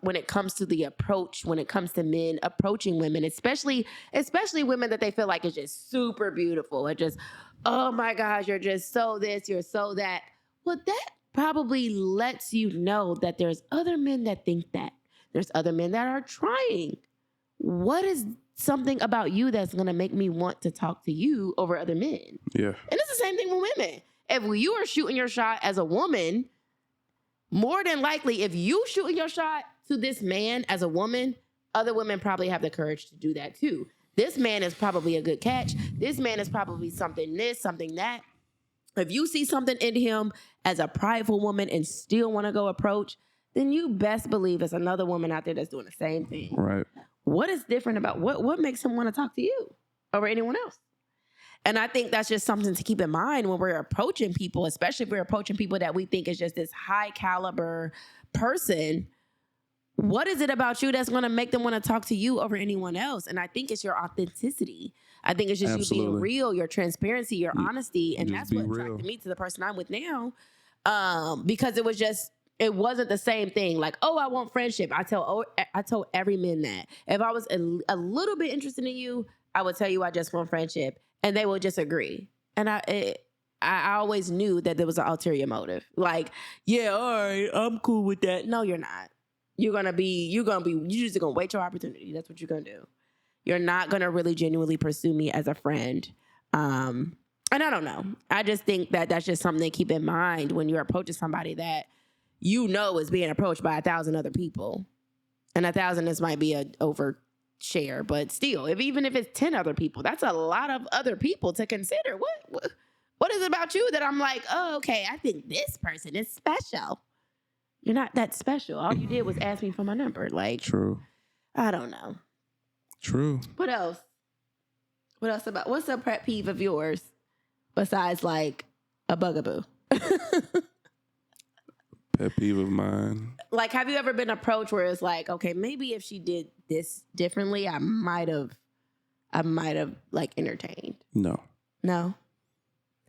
when it comes to the approach, when it comes to men approaching women, especially women that they feel like is just super beautiful and just, oh my gosh, you're just so this, you're so that. Well, that probably lets you know that there's other men that think that. There's other men that are trying. What is something about you that's going to make me want to talk to you over other men? Yeah. And it's the same thing with women. If you are shooting your shot as a woman, more than likely, if you shooting your shot to this man as a woman, other women probably have the courage to do that too. This man is probably a good catch. This man is probably something this, something that. If you see something in him as a prideful woman and still want to go approach, then you best believe there's another woman out there that's doing the same thing. Right. What is different about what makes him want to talk to you over anyone else? And I think that's just something to keep in mind when we're approaching people, especially if we're approaching people that we think is just this high caliber person. What is it about you that's going to make them want to talk to you over anyone else? And I think it's your authenticity. I think it's just you being real, your transparency, your honesty. And that's what attracted me to the person I'm with now. Because it wasn't the same thing. Like, oh, I want friendship. I told every man that. If I was a little bit interested in you, I would tell you I just want friendship. And they will just agree. And I always knew that there was an ulterior motive. Like, yeah, all right, I'm cool with that. No, you're not. You're just gonna wait your opportunity. That's what you're gonna do. You're not gonna really genuinely pursue me as a friend. And I don't know. I just think that that's just something to keep in mind when you're approaching somebody that you know is being approached by 1,000 other people. And 1,000 might be an overshare, but still, even if it's 10 other people, that's a lot of other people to consider. What is it about you that I'm like, oh, okay, I think this person is special? You're not that special. All you did was ask me for my number. Like, True. I don't know. True. What else? What's a pet peeve of yours besides like a bugaboo? Pet peeve of mine. Like, have you ever been approached where it's like, okay, maybe if she did this differently, I might have like entertained. No. No.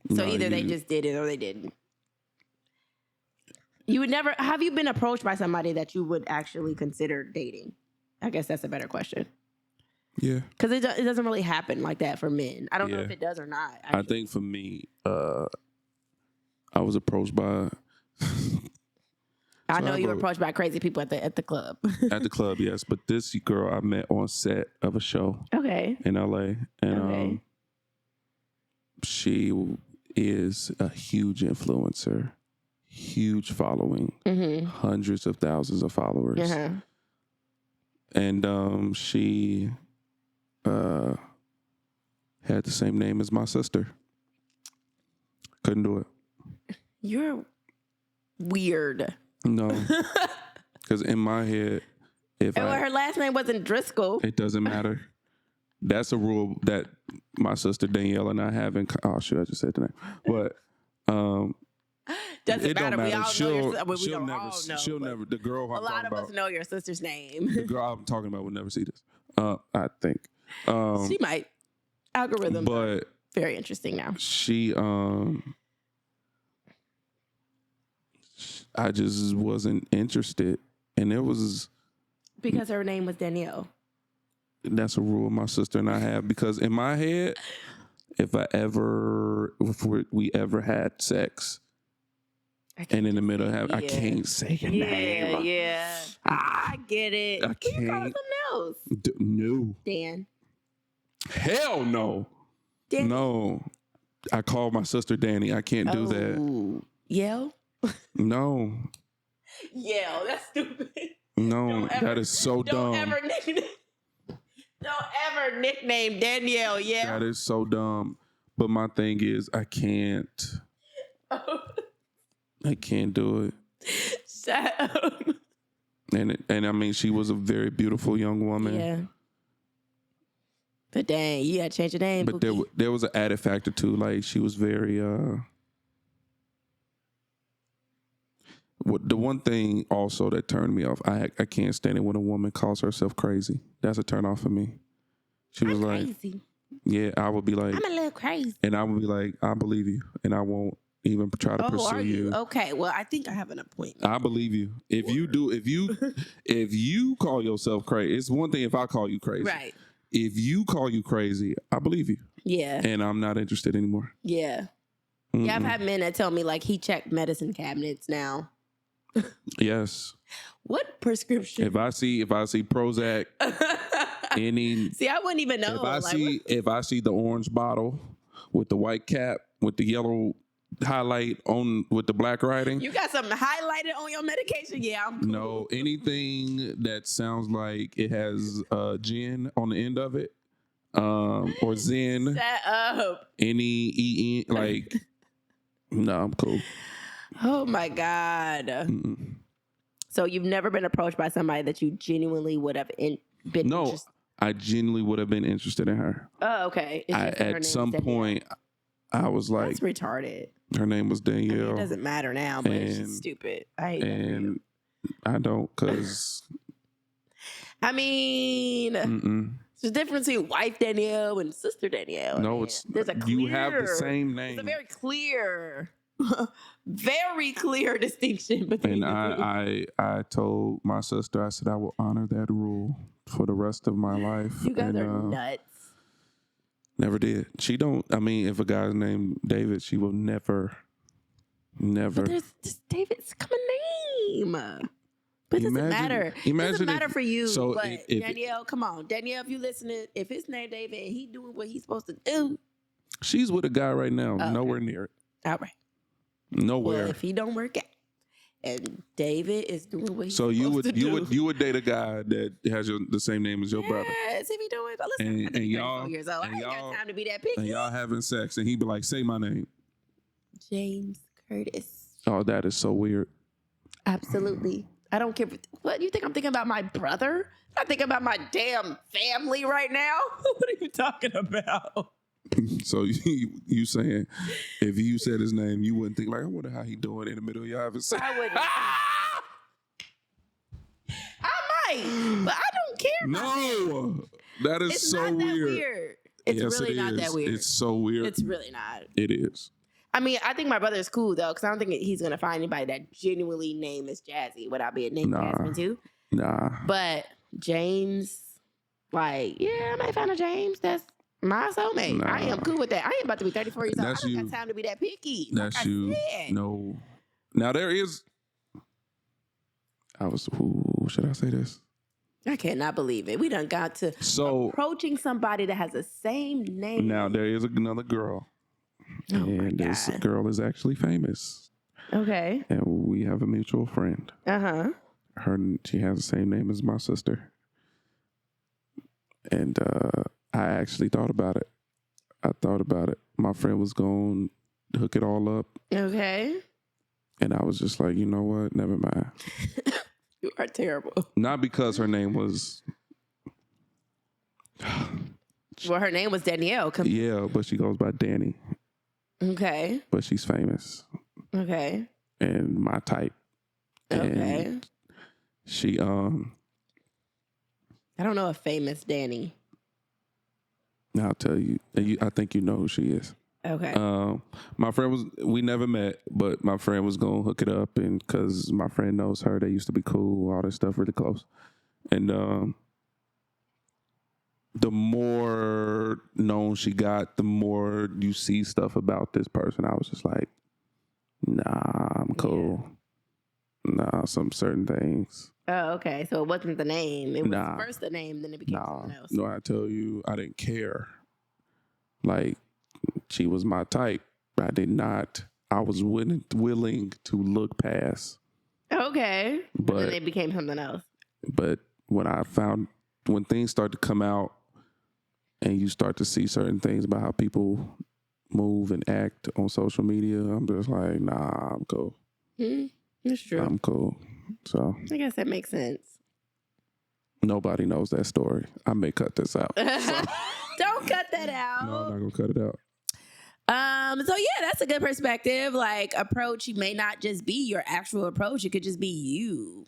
So No, either they just did it or they didn't. You would never. Have you been approached by somebody that you would actually consider dating? I guess that's a better question. Yeah. Because it doesn't really happen like that for men. I don't know if it does or not. Actually. I think for me, I was approached by. I know you were approached by crazy people at the club. At the club, yes. But this girl I met on set of a show. Okay. In LA. And she is a huge influencer, huge following, hundreds of thousands of followers. Uh-huh. And she had the same name as my sister. Couldn't do it. You're weird. No. Because in my head, her last name wasn't Driscoll. It doesn't matter. That's a rule that my sister Danielle and I have in. Oh shoot, I just said the name. But doesn't it matter. Don't We matter. all know She'll never. The girl a lot of us know your sister's name. The girl I'm talking about would never see this. I think she might. Algorithms, but very interesting now. She I just wasn't interested, and it was because her name was Danielle. That's a rule my sister and I have, because in my head, if we ever had sex, and in the middle of I can't say your name. Yeah, I get it. I can't. You call something else. No. Dan. Hell no. Danny. No. I call my sister Danny. I can't do that. Yell? No. Yell. That's stupid. No, that is so dumb. Don't ever nickname Danielle. Yeah. That is so dumb. But my thing is, I can't. I can't do it. Shut up. And I mean, she was a very beautiful young woman. Yeah. But dang, you gotta change your name. But there was an added factor too. Like, she was very. The one thing also that turned me off, I can't stand it when a woman calls herself crazy. That's a turn off for me. She was like, crazy. Yeah, I would be like, I'm a little crazy. And I would be like, I believe you, and I won't even try to pursue are you? you. Okay, well, I think I have an appointment. I believe you. If you call yourself crazy, it's one thing if I call you crazy. Right. If you call you crazy, I believe you. Yeah. And I'm not interested anymore. Yeah. Mm-mm. Yeah, I've had men that tell me like he checked medicine cabinets now. Yes. What prescription? If I see Prozac, see, I wouldn't even know. If I see the orange bottle with the white cap with the yellow highlight on with the black writing. You got something highlighted on your medication? Yeah, I'm cool. No, anything that sounds like it has gin on the end of it, or Zen. Shut up. Any EN, like, no, I'm cool. Oh my God. Mm-mm. So you've never been approached by somebody that you genuinely would have been interested? I genuinely would have been interested in her. Oh, okay. At some point, I was like, that's retarded. Her name was Danielle. I mean, it doesn't matter now, but it's just stupid. I hate that. I don't, because I mean, there's a difference between wife Danielle and sister Danielle. No, you have the same name. It's a very clear, very clear distinction between. And I told my sister, I said I will honor that rule for the rest of my life. You guys are nuts. Never did. She don't. I mean, if a guy's named David, she will never. But there's just David's common name. But it doesn't matter. It doesn't matter for you. So but if Danielle, come on. Danielle, if you listening, if his name David and he doing what he's supposed to do. She's with a guy right now. Okay. Nowhere near it. All right. Nowhere. Well, if he don't work out and David is doing what he's so supposed to do. You would date a guy that has the same name as your brother. Yes, if he doing it. Listen, and y'all, years old. I ain't got time to be that picky. And y'all having sex and he be like, say my name. James Curtis. Oh, that is so weird. Absolutely. I don't care. What, you think I'm thinking about my brother? I'm thinking about my damn family right now. What are you talking about? So you saying if you said his name, you wouldn't think like, I wonder how he doing in the middle of y'all having sex. I wouldn't. I might, but I don't care. No, that is It's so not that weird. weird. It's Yes, really it not is. that weird. It's so weird. It's really not. It is. I mean, I think my brother is cool though, because I don't think he's gonna find anybody that genuinely name is Jazzy without being named Nah. Jasmine too. Nah. But James, like, yeah, I might find a James that's my soulmate. Nah. I am cool with that. I ain't about to be 34 years old. I That's don't you. got time to be that picky. That's like I you. said. No. Now there is. Should I say this? I cannot believe it. We done got to approaching somebody that has the same name. Now there is another girl. Oh my And this God. girl is actually famous. Okay. And we have a mutual friend. Uh-huh. She has the same name as my sister. And I actually thought about it. My friend was going to hook it all up. Okay. And I was just like, you know what? Never mind. You are terrible. Not because her name was... Well, her name was Danielle. Yeah, but she goes by Danny. Okay. But she's famous. Okay. And my type. Okay. And she, I don't know a famous Danny. I'll tell you. I think you know who she is. Okay. My friend we never met, but my friend was going to hook it up. And because my friend knows her, they used to be cool, all this stuff really close. And the more known she got, the more you see stuff about this person. I was just like, nah, I'm cool. Yeah. Nah, some certain things. Oh, okay. So it wasn't the name. It was Nah. first the name, then it became something else. No, I tell you, I didn't care. Like, she was my type. I was willing to look past. Okay. But then it became something else. But when things start to come out and you start to see certain things about how people move and act on social media, I'm just like, nah, I'm cool. That's true. I'm cool. So I guess that makes sense. Nobody knows that story. I may cut this out. So. Don't cut that out. No, I'm not gonna cut it out. So yeah, that's a good perspective. Like, approach may not just be your actual approach. It could just be you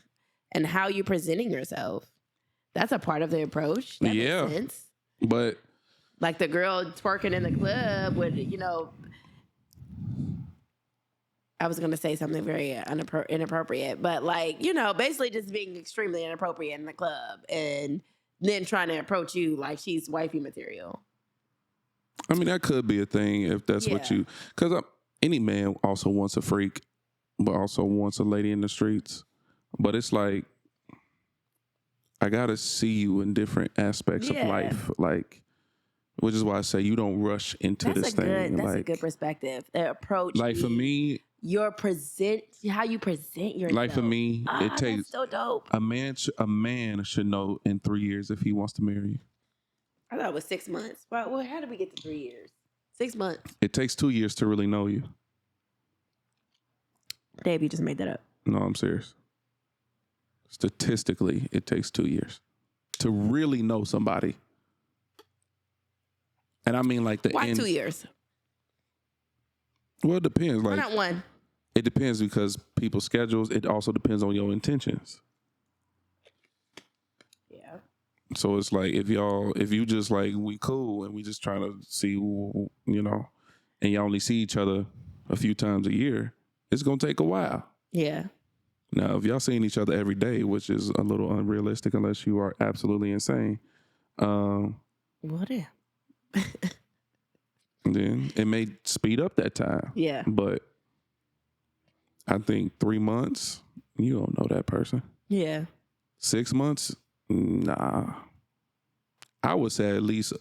and how you're presenting yourself. That's a part of the approach. That makes sense. But like the girl twerking in the club with, I was going to say something very inappropriate, but like, basically just being extremely inappropriate in the club and then trying to approach you like she's wifey material. I mean, that could be a thing if that's what you... Because any man also wants a freak, but also wants a lady in the streets. But it's like, I got to see you in different aspects of life. Like, which is why I say you don't rush into this thing. That's a good perspective. The approach. Like for me... how you present yourself. Like for me, it takes... That's so dope. A man should know in 3 years if he wants to marry you. I thought it was 6 months. Well, how did we get to 3 years? 6 months. It takes 2 years to really know you. Dave, you just made that up. No, I'm serious. Statistically, it takes 2 years to really know somebody. And I mean like Why 2 years? Well, it depends. Why Like, not one? It depends because people's schedules. It also depends on your intentions. Yeah. So it's like if you just like we cool and we just trying to see, and you only see each other a few times a year, it's gonna take a while. Yeah. Now, if y'all seeing each other every day, which is a little unrealistic unless you are absolutely insane, what if? then it may speed up that time. Yeah. But I think 3 months, you don't know that person. Yeah. 6 months, nah. I would say at least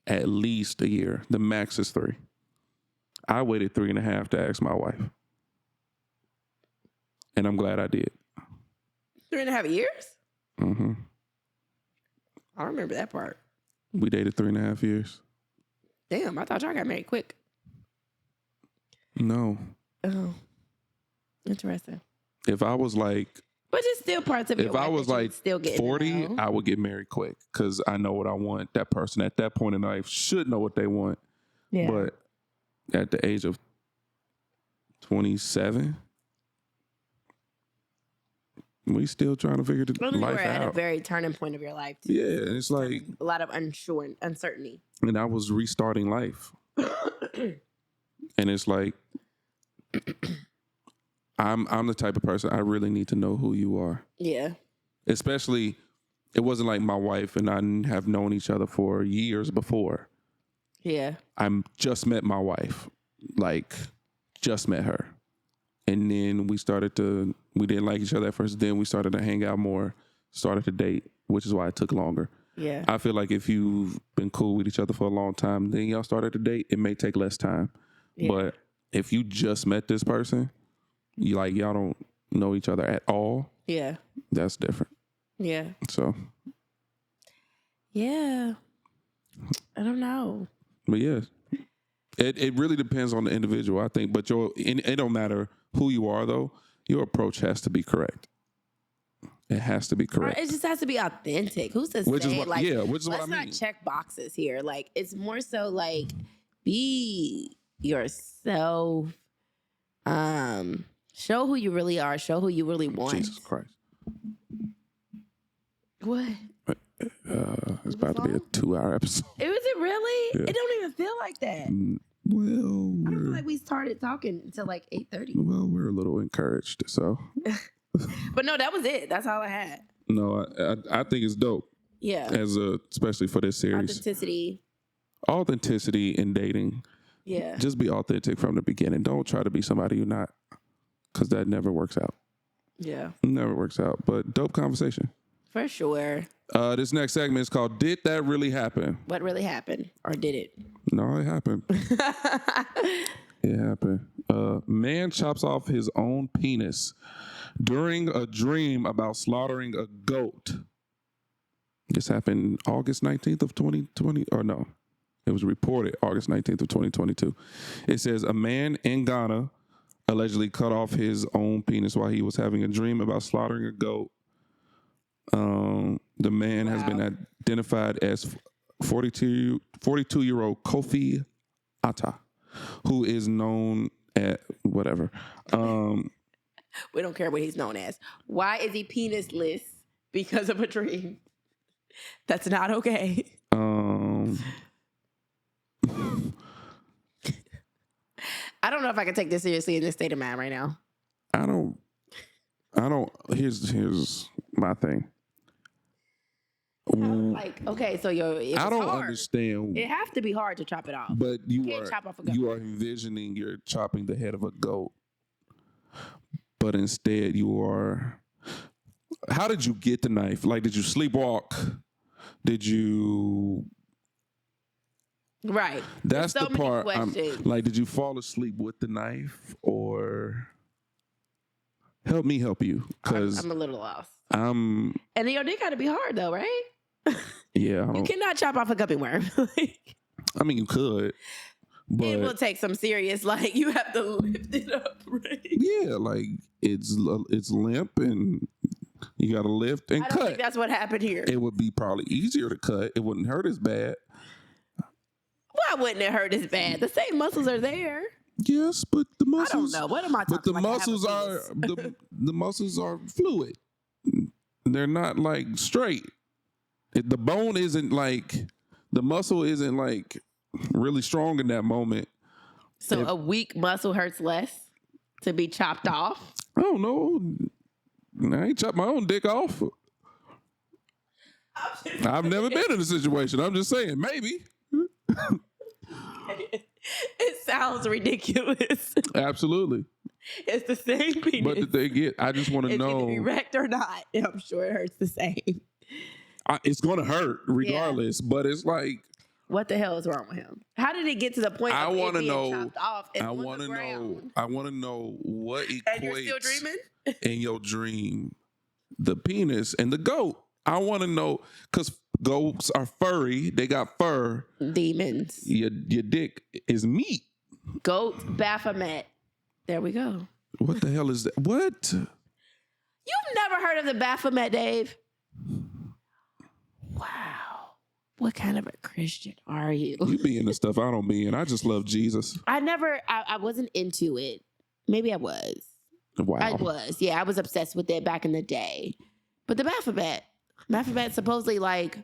a year. The max is 3. I waited 3.5 to ask my wife. And I'm glad I did. 3.5 years? Mm-hmm. I don't remember that part. We dated 3.5 years. Damn, I thought y'all got married quick. No. Oh, interesting. If I was like, But it's still parts of your if life I was that you like would still get 40, I would get married quick because I know what I want. That person at that point in life should know what they want. Yeah. But at the age of 27, we still trying to figure the Well, you were life at a out. very turning point of your life. Too. Yeah, and it's like A lot of uncertainty. and I was restarting life. And it's like I'm the type of person I really need to know who you are. Yeah. Especially it wasn't like my wife and I have known each other for years before. Yeah. I just met my wife. Like just met her. And then we didn't like each other at first. Then we started to hang out more, started to date, which is why it took longer. Yeah. I feel like if you've been cool with each other for a long time, then y'all started to date, it may take less time. Yeah. But if you just met this person, y'all don't know each other at all. Yeah. That's different. Yeah. So. Yeah. I don't know. But yeah, it really depends on the individual, I think. But it don't matter who you are, though. Your approach has to be correct. It has to be correct. It just has to be authentic. Who's to say? Which is what I mean. Let's not check boxes here. Like, it's more so like be yourself. Show who you really are. Show who you really want. Jesus Christ. What? It's about to be a 2-hour episode. Was it really? Yeah. It don't even feel like that. Well, I feel like we started talking until like 8:30. Well, we're a little encouraged, so. But no, that was it. That's all I had. No, I think it's dope. Yeah. Especially for this series. Authenticity in dating. Yeah. Just be authentic from the beginning. Don't try to be somebody you're not, because that never works out. Yeah. Never works out. But dope conversation. For sure. This next segment is called "Did That Really Happen?" What really happened, or did it? No, it happened. It happened. Man chops off his own penis during a dream about slaughtering a goat. This happened August 19th of 2020. Or no, it was reported August 19th of 2022. It says a man in Ghana allegedly cut off his own penis while he was having a dream about slaughtering a goat. The man has been identified as 42-year-old Kofi Atta, who is known at whatever. We don't care what he's known as. Why is he penisless? Because of a dream. That's not okay. I don't know if I can take this seriously in this state of mind right now. I don't. Here's my thing. Like, okay, so I don't understand. It has to be hard to chop it off. But you can't chop off a goat. You are envisioning you're chopping the head of a goat, but instead you are. How did you get the knife? Like, did you sleepwalk? Did you? Right. That's so the part. Like, did you fall asleep with the knife, or help me help you? Because I'm a little lost. And your dick got to be hard though, right? Yeah. You cannot chop off a guppy worm. I mean, you could. But it will take some serious, like, you have to lift it up, right? Yeah, like it's limp and you got to lift and cut. I don't think that's what happened here. It would be probably easier to cut. It wouldn't hurt as bad. Why wouldn't it hurt as bad? The same muscles are there. Yes, but the muscles. I don't know. What am I talking about? But the muscles are the muscles are fluid. They're not like straight. The bone isn't like the muscle isn't like really strong in that moment. So a weak muscle hurts less to be chopped off? I don't know. I ain't chopped my own dick off. I've never been in a situation. I'm just saying, maybe. It sounds ridiculous. Absolutely. It's the same penis. But the thing is, I just want to know. It's either erect or not. I'm sure it hurts the same. It's going to hurt regardless, but it's like. What the hell is wrong with him? How did it get to the point of it being chopped off and I want to know. I want to know what equates and you're still dreaming? In your dream, the penis and the goat. I want to know because goats are furry. They got fur. Demons. Your dick is meat. Goat Baphomet. There we go. What the hell is that? What? You've never heard of the Baphomet, Dave? Wow. What kind of a Christian are you? You be into stuff I don't be in. I just love Jesus. I wasn't into it. Maybe I was. Wow. I was. Yeah, I was obsessed with it back in the day. But the Baphomet supposedly like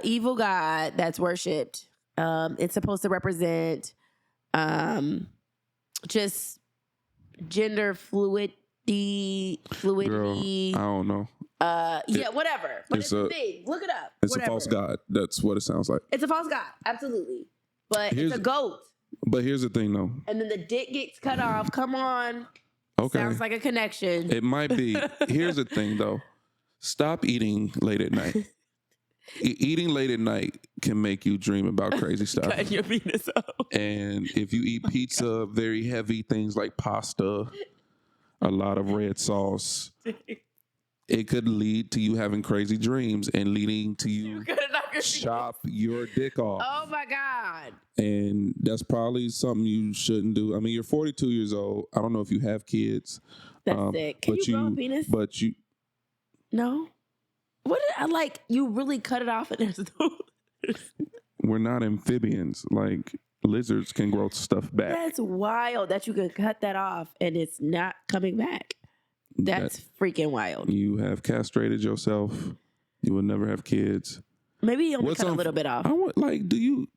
evil god that's worshipped. It's supposed to represent just gender fluidity. Girl, I don't know. Yeah, whatever. But it's a thing. Look it up. It's a false god. That's what it sounds like. It's a false god. Absolutely. But it's a goat. But here's the thing, though. And then the dick gets cut off. Come on. Okay. Sounds like a connection. It might be. Here's the thing, though. Stop eating late at night. Eating late at night can make you dream about crazy stuff. Cut your penis off. And if you eat pizza, very heavy things like pasta, a lot of red sauce, it could lead to you having crazy dreams and leading to you chop your dick off. Oh my God. And that's probably something you shouldn't do. I mean, you're 42 years old. I don't know if you have kids. That's sick. Can you grow a penis? But you... No? What did I like? You really cut it off and there's no... We're not amphibians. Like, lizards can grow stuff back. That's wild that you could cut that off and it's not coming back. That's freaking wild. You have castrated yourself. You will never have kids. Maybe you only cut a little bit off. I want, like, you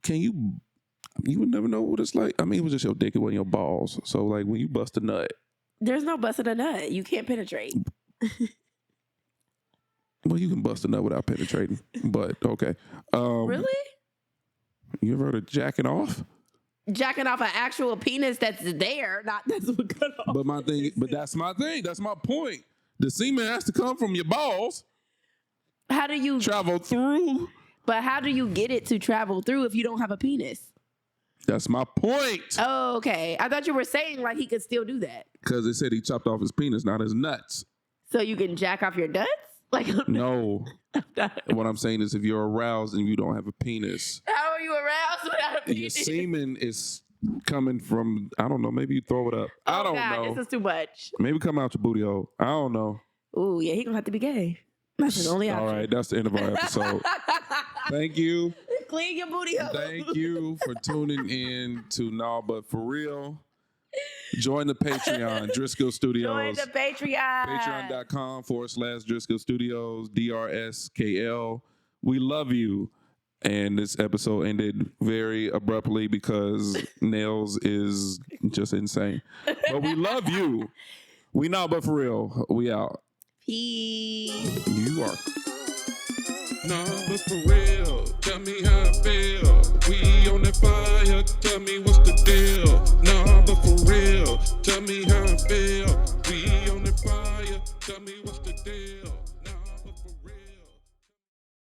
would never know what it's like. I mean, it was just your dick, it wasn't your balls. So, like, when you bust a nut. There's no busting a nut. You can't penetrate. Well, you can bust a nut without penetrating. But, okay. Really? You ever heard of jacking off? Jacking off an actual penis that's there, not that's what cut off. But that's my thing. That's my point. The semen has to come from your balls. How do you travel through? But how do you get it to travel through if you don't have a penis? That's my point. Oh, okay. I thought you were saying like he could still do that. Because it said he chopped off his penis, not his nuts. So you can jack off your nuts? Like no. What I'm saying is if you're aroused and you don't have a penis. How are you aroused without a penis? Your semen is coming from, I don't know, maybe you throw it up. Oh, I don't God, know. This is too much. Maybe come out your booty hole. I don't know. Ooh, yeah, he gonna have to be gay. That's his only option. All right, that's the end of our episode. Thank you. Clean your booty hole. Thank you for tuning in to Nah But For Real. Join the Patreon, Driscoll Studios. Join the Patreon. Patreon.com/Driscoll Studios, DRSKL. We love you. And this episode ended very abruptly because Nails is just insane. But we love you. We Nah But For Real. We out. Peace. You are. Nah, but for real, tell me how I feel. We on that fire, tell me what's the deal. Nah, but for real, tell me how I feel. We on that fire, tell me what